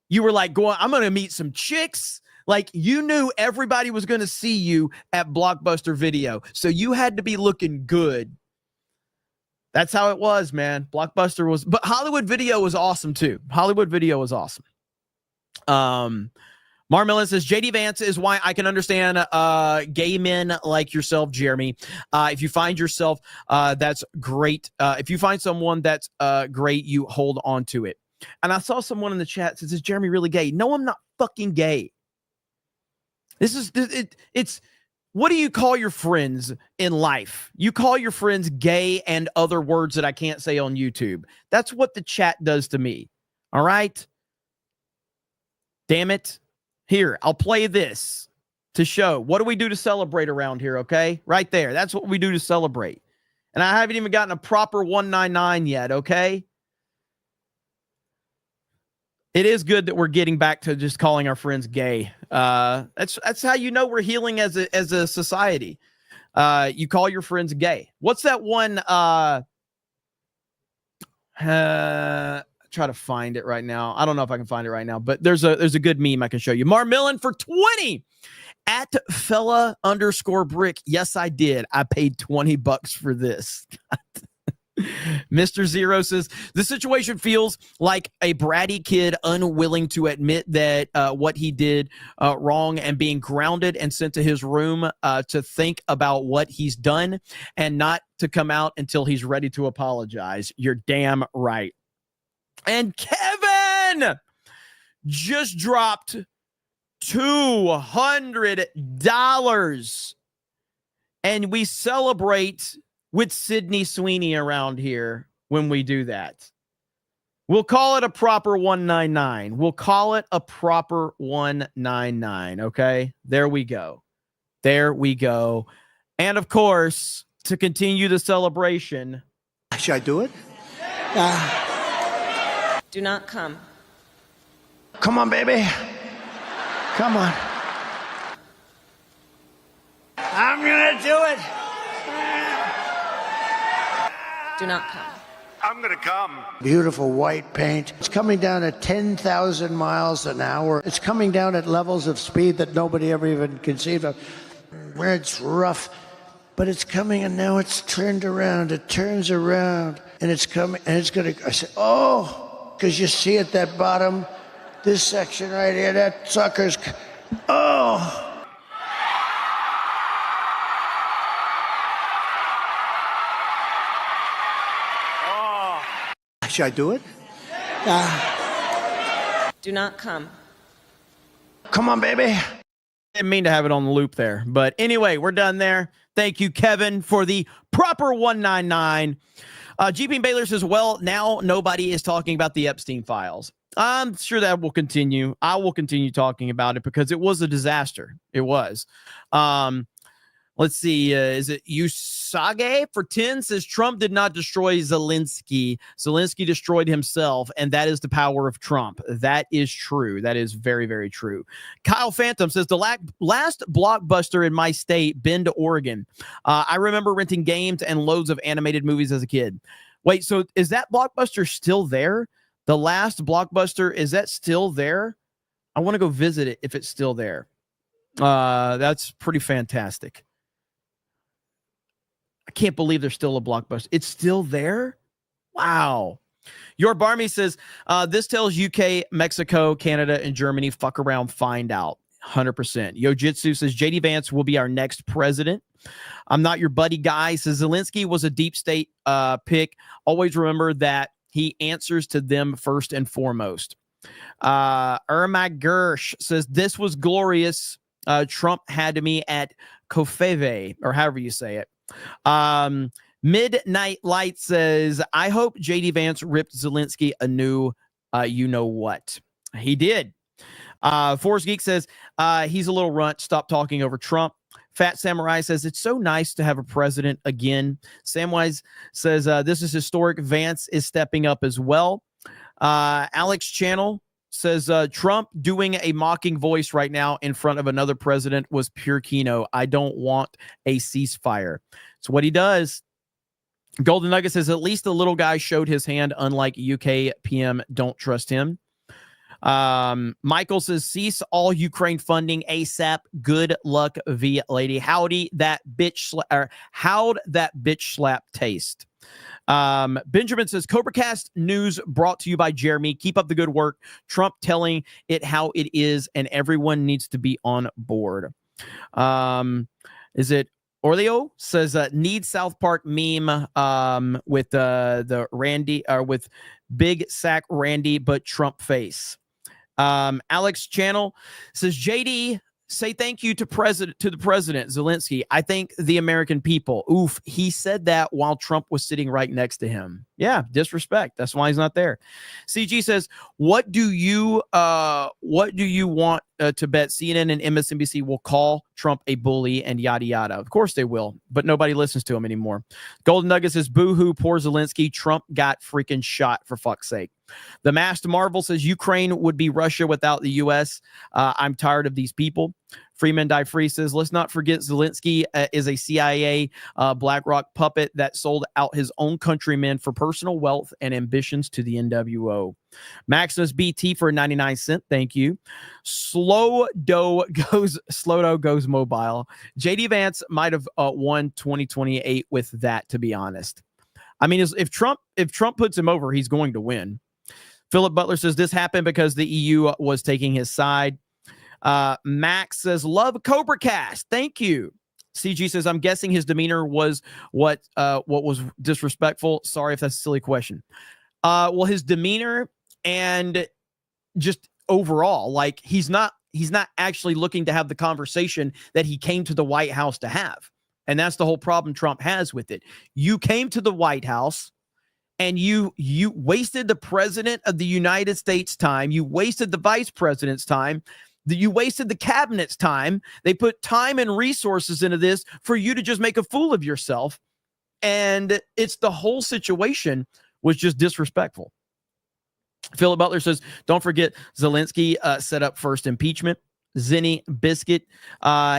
You were like going, I'm going to meet some chicks. Like, you knew everybody was going to see you at Blockbuster Video. So you had to be looking good. That's how it was, man. Blockbuster was, but Hollywood Video was awesome too. Hollywood Video was awesome. Marmillin says, JD Vance is why I can understand gay men like yourself, Jeremy. If you find yourself, that's great. If you find someone that's great, you hold on to it. And I saw someone in the chat that says, Jeremy really gay? No, I'm not fucking gay. It's what do you call your friends in life? You call your friends gay and other words that I can't say on YouTube. That's what the chat does to me. All right? Damn it. Here, I'll play this to show. What do we do to celebrate around here, okay? Right there. That's what we do to celebrate. And I haven't even gotten a proper 199 yet, okay? It is good that we're getting back to just calling our friends gay. That's how you know we're healing as a society. You call your friends gay. What's that one? Try to find it right now. I don't know if I can find it right now, but there's a good meme I can show you. Marmillin for 20 at fella_brick. Yes, I did. I paid $20 for this. Mr. Zero says, the situation feels like a bratty kid unwilling to admit that what he did wrong and being grounded and sent to his room to think about what he's done and not to come out until he's ready to apologize. You're damn right. And Kevin just dropped $200. And we celebrate with Sydney Sweeney around here when we do that. We'll call it a proper 199. We'll call it a proper 199. Okay. There we go. There we go. And of course, to continue the celebration. Should I do it? Do not come. Come on, baby. Come on. I'm going to do it. Do not come. I'm going to come. Beautiful white paint. It's coming down at 10,000 miles an hour. It's coming down at levels of speed that nobody ever even conceived of. Where it's rough, but it's coming and now it's turned around. It turns around and it's coming and it's going to, I said, oh, because you see at that bottom, this section right here, that sucker's, oh. Should I do it? Do not come. Come on, baby. Didn't mean to have it on the loop there. But anyway, we're done there. Thank you, Kevin, for the proper 199. GP Baylor says, well, now nobody is talking about the Epstein files. I'm sure that will continue. I will continue talking about it because it was a disaster. It was. Let's see. Is it Usage for 10 says Trump did not destroy Zelensky. Zelensky destroyed himself, and that is the power of Trump. That is true. That is very, very true. Kyle Phantom says the last Blockbuster in my state, Bend, Oregon. I remember renting games and loads of animated movies as a kid. Wait, so is that Blockbuster still there? The last Blockbuster, is that still there? I want to go visit it if it's still there. That's pretty fantastic. I can't believe there's still a Blockbuster. It's still there? Wow. Your Barmy says, this tells UK, Mexico, Canada, and Germany, fuck around, find out. 100%. Yojitsu says, JD Vance will be our next president. I'm not your buddy guy. Says Zelensky was a deep state pick. Always remember that he answers to them first and foremost. Irma Gersh says, this was glorious. Trump had me at Kofeve, or however you say it. Midnight Light says, I hope JD Vance ripped Zelensky a new you know what. He did. Forrest Geek says, he's a little runt. Stop talking over Trump. Fat Samurai says, it's so nice to have a president again. Samwise says, this is historic. Vance is stepping up as well. Alex Channel says, Trump doing a mocking voice right now in front of another president was pure kino. I don't want a ceasefire. It's what he does. Golden Nugget says, at least the little guy showed his hand, unlike UK PM. Don't trust him. Michael says, cease all Ukraine funding ASAP. Good luck, V lady. How'd that bitch slap taste? Benjamin says, CobraCast news brought to you by Jeremy. Keep up the good work. Trump telling it how it is, and everyone needs to be on board. Is it Orleo says, need South Park meme with the Randy, or with big sack Randy but Trump face. Alex Channel says, JD, say thank you to the president Zelensky. I thank the American people. Oof, he said that while Trump was sitting right next to him. Yeah, disrespect. That's why he's not there. CG says, what do you want to bet CNN and MSNBC will call Trump a bully and yada yada? Of course they will, but nobody listens to him anymore. Golden Nugget says, boo-hoo, poor Zelensky. Trump got freaking shot, for fuck's sake. The Masked Marvel says, Ukraine would be Russia without the U.S. I'm tired of these people. Freeman Die Free says, let's not forget Zelensky is a CIA BlackRock puppet that sold out his own countrymen for personal wealth and ambitions to the NWO. Maximus BT for 99 cents. Thank you. Slow Doe goes mobile. JD Vance might have won 2028 with that, to be honest. I mean, if Trump puts him over, he's going to win. Philip Butler says, this happened because the EU was taking his side. Max says, love CobraCast. Thank you. CG says, I'm guessing his demeanor was what was disrespectful. Sorry if that's a silly question. Well, his demeanor and just overall, like he's not actually looking to have the conversation that he came to the White House to have. And that's the whole problem Trump has with it. You came to the White House and you wasted the president of the United States time. You wasted the vice president's time. You wasted the cabinet's time. They put time and resources into this for you to just make a fool of yourself. And it's the whole situation was just disrespectful. Philip Butler says, don't forget Zelensky set up first impeachment. Zinni Biscuit.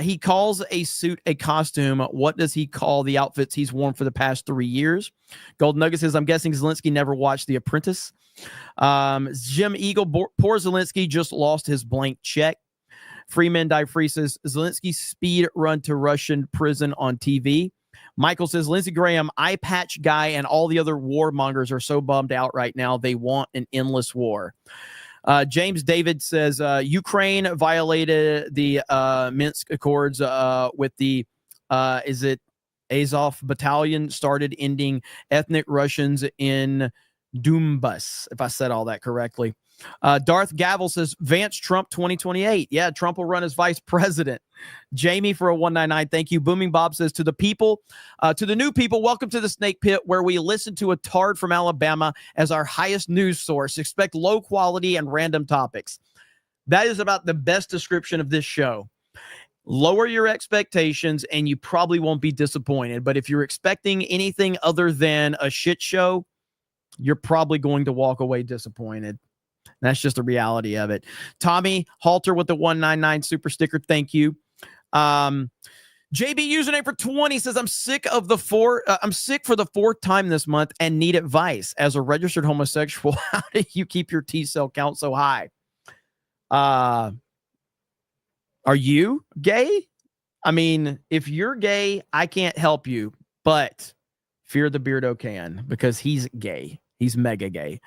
He calls a suit a costume. What does he call the outfits he's worn for the past 3 years? Gold Nugget says, I'm guessing Zelensky never watched The Apprentice. Jim Eagle, poor Zelensky just lost his blank check. Freeman Die Free says, Zelensky's speed run to Russian prison on TV. Michael says, Lindsey Graham, eye patch guy, and all the other warmongers are so bummed out right now. They want an endless war. James David says, Ukraine violated the Minsk Accords with the, is it Azov Battalion, started ending ethnic Russians in Donbas, if I said all that correctly. Darth Gavel says, Vance Trump 2028. Yeah, Trump will run as vice president. Jamie for a 199. Thank you. Booming Bob says, to the people, to the new people, welcome to the Snake Pit, where we listen to a tard from Alabama as our highest news source. Expect low quality and random topics. That is about the best description of this show. Lower your expectations and you probably won't be disappointed. But if you're expecting anything other than a shit show, you're probably going to walk away disappointed. That's just the reality of it. Tommy Halter with the 199 super sticker. Thank you. JB username for 20 says, I'm sick for the fourth time this month and need advice. As a registered homosexual, how do you keep your T cell count so high? Are you gay? I mean, if you're gay, I can't help you, but Fear the Beardo can, because he's gay. He's mega gay.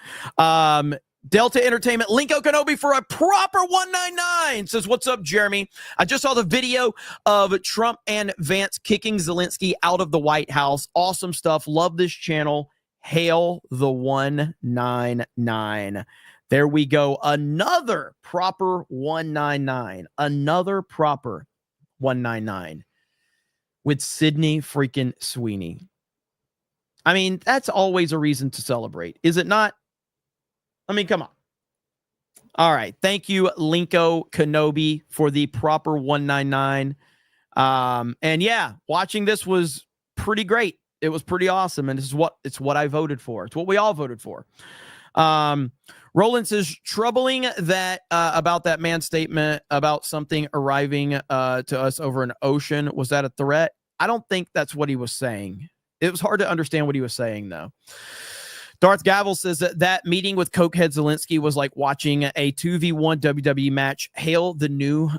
Delta Entertainment, Link Okanobi for a proper 199 says, what's up, Jeremy? I just saw the video of Trump and Vance kicking Zelensky out of the White House. Awesome stuff. Love this channel. Hail the 199. There we go. Another proper 199. Another proper 199 with Sydney freaking Sweeney. I mean, that's always a reason to celebrate, is it not? I mean, come on. All right. Thank you, Linko Kenobi, for the proper 199. And yeah, watching this was pretty great. It was pretty awesome. And it's what I voted for. It's what we all voted for. Roland says, troubling that about that man's statement about something arriving to us over an ocean. Was that a threat? I don't think that's what he was saying. It was hard to understand what he was saying, though. Darth Gavel says that meeting with Cokehead Zelensky was like watching a 2v1 WWE match. Hail the new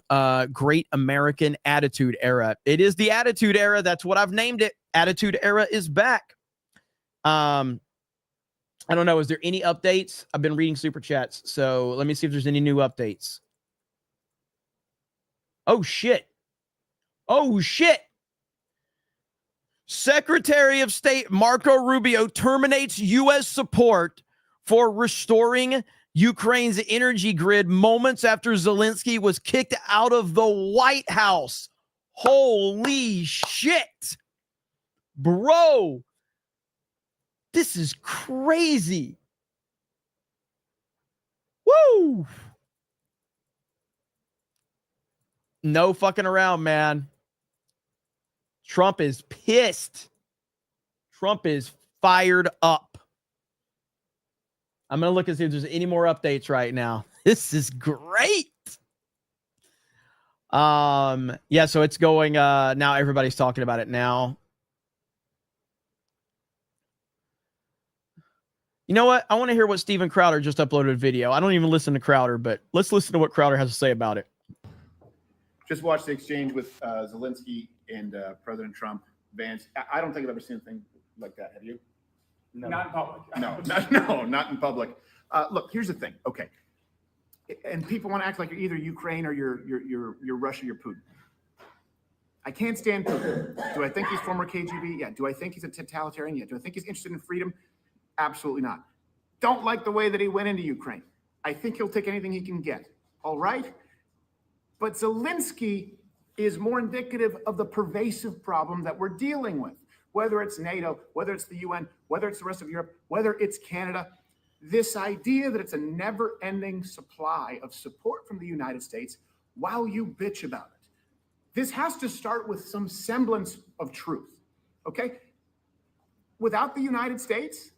great American Attitude Era. It is the Attitude Era. That's what I've named it. Attitude Era is back. I don't know. Is there any updates? I've been reading super chats, so let me see if there's any new updates. Oh, shit. Oh, shit. Secretary of State Marco Rubio terminates U.S. support for restoring Ukraine's energy grid moments after Zelensky was kicked out of the White House. Holy shit. Bro. This is crazy. Woo. No fucking around, man. Trump is pissed. Trump is fired up. I'm going to look and see if there's any more updates right now. This is great. Yeah, so it's going now everybody's talking about it now. You know what? I want to hear what Steven Crowder just uploaded a video. I don't even listen to Crowder, but let's listen to what Crowder has to say about it. Just watched the exchange with Zelensky and President Trump. Vance, I don't think I've ever seen anything like that. Have you? No. Not in public. No, not in public. Look, here's the thing. Okay, and people want to act like you're either Ukraine or you're Russia, you're Putin. I can't stand Putin. Do I think he's former KGB? Yeah. Do I think he's a totalitarian? Yeah. Do I think he's interested in freedom? Absolutely not. Don't like the way that he went into Ukraine. I think he'll take anything he can get. All right. But Zelensky is more indicative of the pervasive problem that we're dealing with, whether it's NATO, whether it's the UN, whether it's the rest of Europe, whether it's Canada. This idea that it's a never-ending supply of support from the United States while you bitch about it. This has to start with some semblance of truth, okay? Without the United States,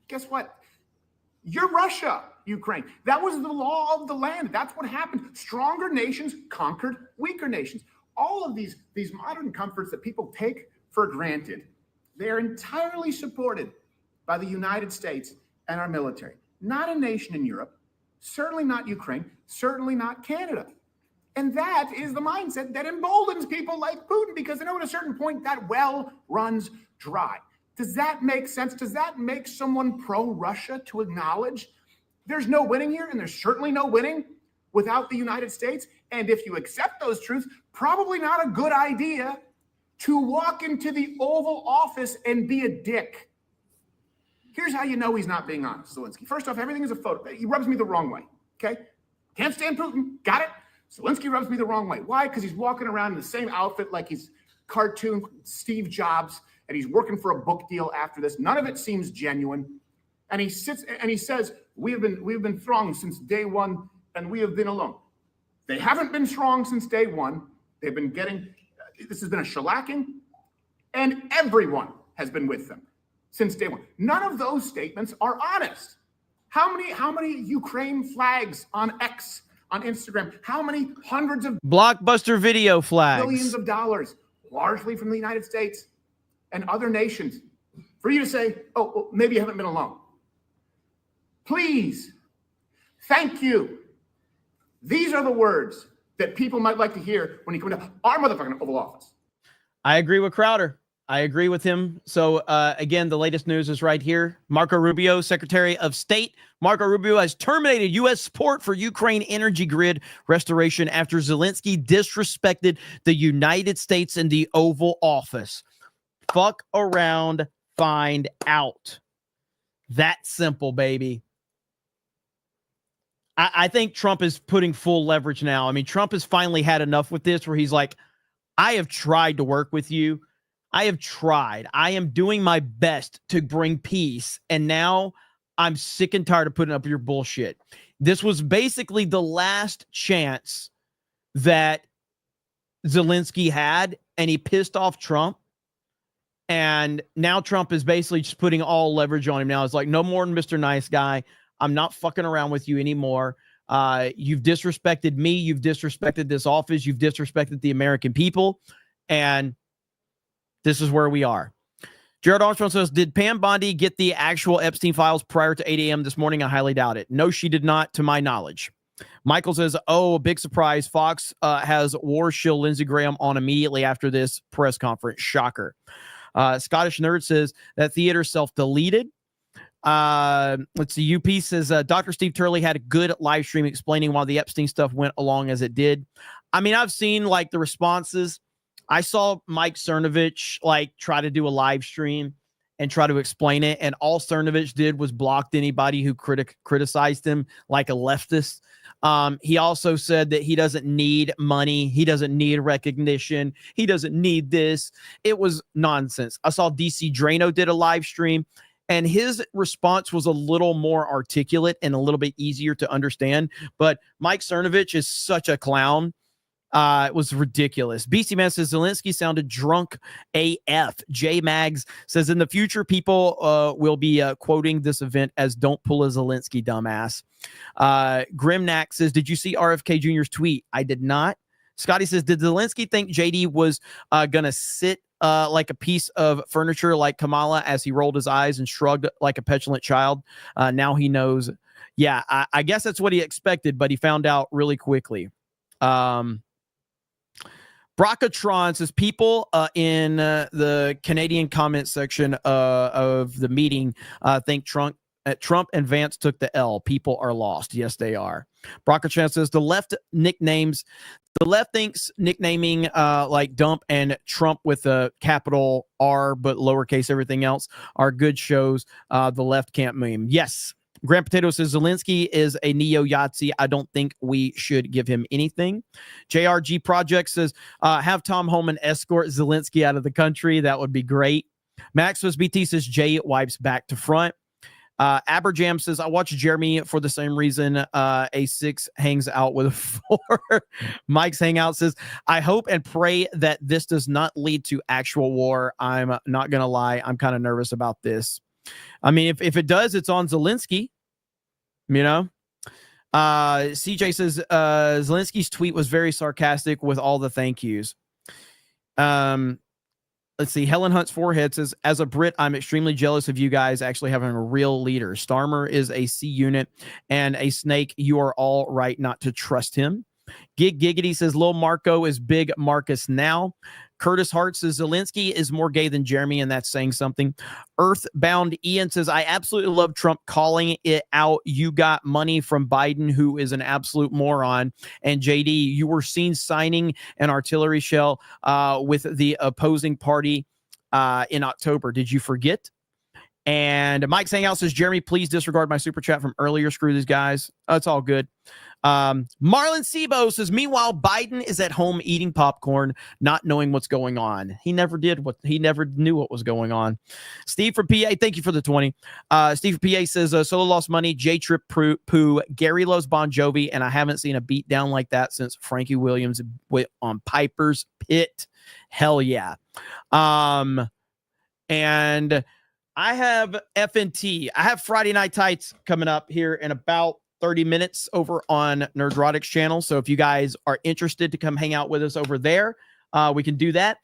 guess what? You're Russia, Ukraine. That was the law of the land. That's what happened. Stronger nations conquered weaker nations. All of these modern comforts that people take for granted, they're entirely supported by the United States and our military. Not a nation in Europe, certainly not Ukraine, certainly not Canada. And that is the mindset that emboldens people like Putin, because they know at a certain point that well runs dry. Does that make sense? Does that make someone pro-Russia to acknowledge there's no winning here, and there's certainly no winning without the United States? And if you accept those truths, probably not a good idea to walk into the Oval Office and be a dick. Here's how you know he's not being honest, Zelensky. First off, everything is a photo. He rubs me the wrong way, okay? Can't stand Putin, got it? Zelensky rubs me the wrong way. Why? Because he's walking around in the same outfit like he's cartoon Steve Jobs, and he's working for a book deal after this. None of it seems genuine. And he sits and he says, we have been strong since day one, and we have been alone. They haven't been strong since day one. They've been this has been a shellacking, and everyone has been with them since day one. None of those statements are honest. How many Ukraine flags on X, on Instagram? How many hundreds of blockbuster video flags, billions of dollars, largely from the United States and other nations, for you to say, oh, well, maybe you haven't been alone. Please, thank you. These are the words that people might like to hear when you come to our motherfucking Oval Office. I agree with Crowder. I agree with him. So, again, the latest news is right here. Marco Rubio, Secretary of State. Marco Rubio has terminated U.S. support for Ukraine energy grid restoration after Zelensky disrespected the United States in the Oval Office. Fuck around, find out. That simple, baby. I think Trump is putting full leverage now. I mean, Trump has finally had enough with this where he's like, I have tried to work with you. I have tried. I am doing my best to bring peace. And now I'm sick and tired of putting up your bullshit. This was basically the last chance that Zelensky had, and he pissed off Trump. And now Trump is basically just putting all leverage on him now. It's like, no more than Mr. Nice Guy. I'm not fucking around with you anymore. You've disrespected me. You've disrespected this office. You've disrespected the American people. And this is where we are. Jared Armstrong says, did Pam Bondi get the actual Epstein files prior to 8 a.m. this morning? I highly doubt it. No, she did not, to my knowledge. Michael says, oh, big surprise. Fox has war shill Lindsey Graham on immediately after this press conference. Shocker. Scottish Nerd says that theater self-deleted. Let's see. UP says Dr. Steve Turley had a good live stream explaining why the Epstein stuff went along as it did. I mean, I've seen like the responses. I saw Mike Cernovich like try to do a live stream and try to explain it, and all Cernovich did was blocked anybody who criticized him like a leftist. He also said that he doesn't need money. He doesn't need recognition. He doesn't need this. It was nonsense. I saw DC Drano did a live stream, and his response was a little more articulate and a little bit easier to understand. But Mike Cernovich is such a clown. It was ridiculous. BC Man says Zelensky sounded drunk AF. J Mags says in the future, people will be quoting this event as don't pull a Zelensky, dumbass. Grimnack says, did you see RFK Jr.'s tweet? I did not. Scotty says, did Zelensky think JD was going to sit like a piece of furniture like Kamala as he rolled his eyes and shrugged like a petulant child? Now he knows. Yeah, I guess that's what he expected, but he found out really quickly. Brocatron says people in the Canadian comment section of the meeting think Trump and Vance took the L. People are lost. Yes, they are. Brocatron says the left thinks nicknaming like Dump and Trump with a capital R but lowercase everything else are good shows. The left can't meme. Yes. Grand Potato says Zelensky is a neo-Yahtzee. I don't think we should give him anything. JRG Project says have Tom Holman escort Zelensky out of the country. That would be great. Maximus BT says Jay wipes back to front. Aberjam says I watch Jeremy for the same reason a 6 hangs out with a 4. Mike's Hangout says I hope and pray that this does not lead to actual war. I'm not gonna lie, I'm kind of nervous about this. I mean, if it does, it's on Zelensky, you know. CJ says Zelensky's tweet was very sarcastic with all the thank yous. Let's see. Helen Hunt's forehead says, as a Brit, I'm extremely jealous of you guys actually having a real leader. Starmer is a C unit and a snake. You are all right not to trust him. Gig Giggity says Lil Marco is big Marcus now. Curtis Hart says Zelensky is more gay than Jeremy, and that's saying something. Earthbound Ian says, I absolutely love Trump calling it out. You got money from Biden, who is an absolute moron. And JD, you were seen signing an artillery shell with the opposing party in October. Did you forget? And Mike's Hangout says, Jeremy, please disregard my super chat from earlier. Screw these guys. It's all good. Marlon Sebo says, meanwhile, Biden is at home eating popcorn, not knowing what's going on. He never knew what was going on. Steve from PA, thank you for the 20. Steve from PA says, Solo lost money, J-Trip poo, Gary loves Bon Jovi, and I haven't seen a beat down like that since Frankie Williams went on Piper's Pit. Hell yeah. And I have FNT. I have Friday Night Tights coming up here in about 30 minutes over on Nerdrotic's channel. So if you guys are interested to come hang out with us over there, we can do that.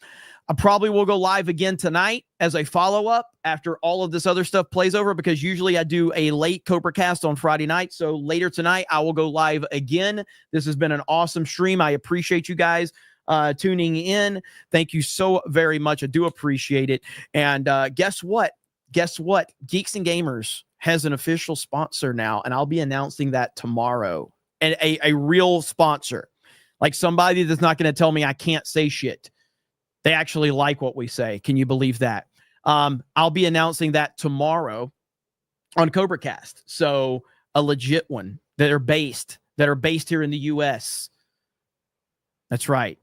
I probably will go live again tonight as a follow-up after all of this other stuff plays over, because usually I do a late Cobra Cast on Friday night. So later tonight, I will go live again. This has been an awesome stream. I appreciate you guys tuning in. Thank you so very much. I do appreciate it. And guess what? Geeks and Gamers has an official sponsor now, and I'll be announcing that tomorrow. And a real sponsor, like somebody that's not going to tell me I can't say shit. They actually like what we say. Can you believe that? I'll be announcing that tomorrow. on CobraCast. So a legit one that are based here in the U.S. That's right.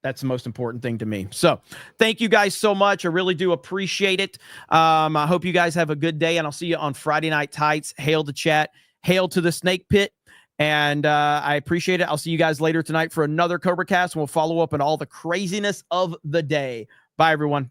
That's the most important thing to me. So thank you guys so much. I really do appreciate it. I hope you guys have a good day, and I'll see you on Friday Night Tights. Hail to chat. Hail to the snake pit. And I appreciate it. I'll see you guys later tonight for another CobraCast, and we'll follow up on all the craziness of the day. Bye, everyone.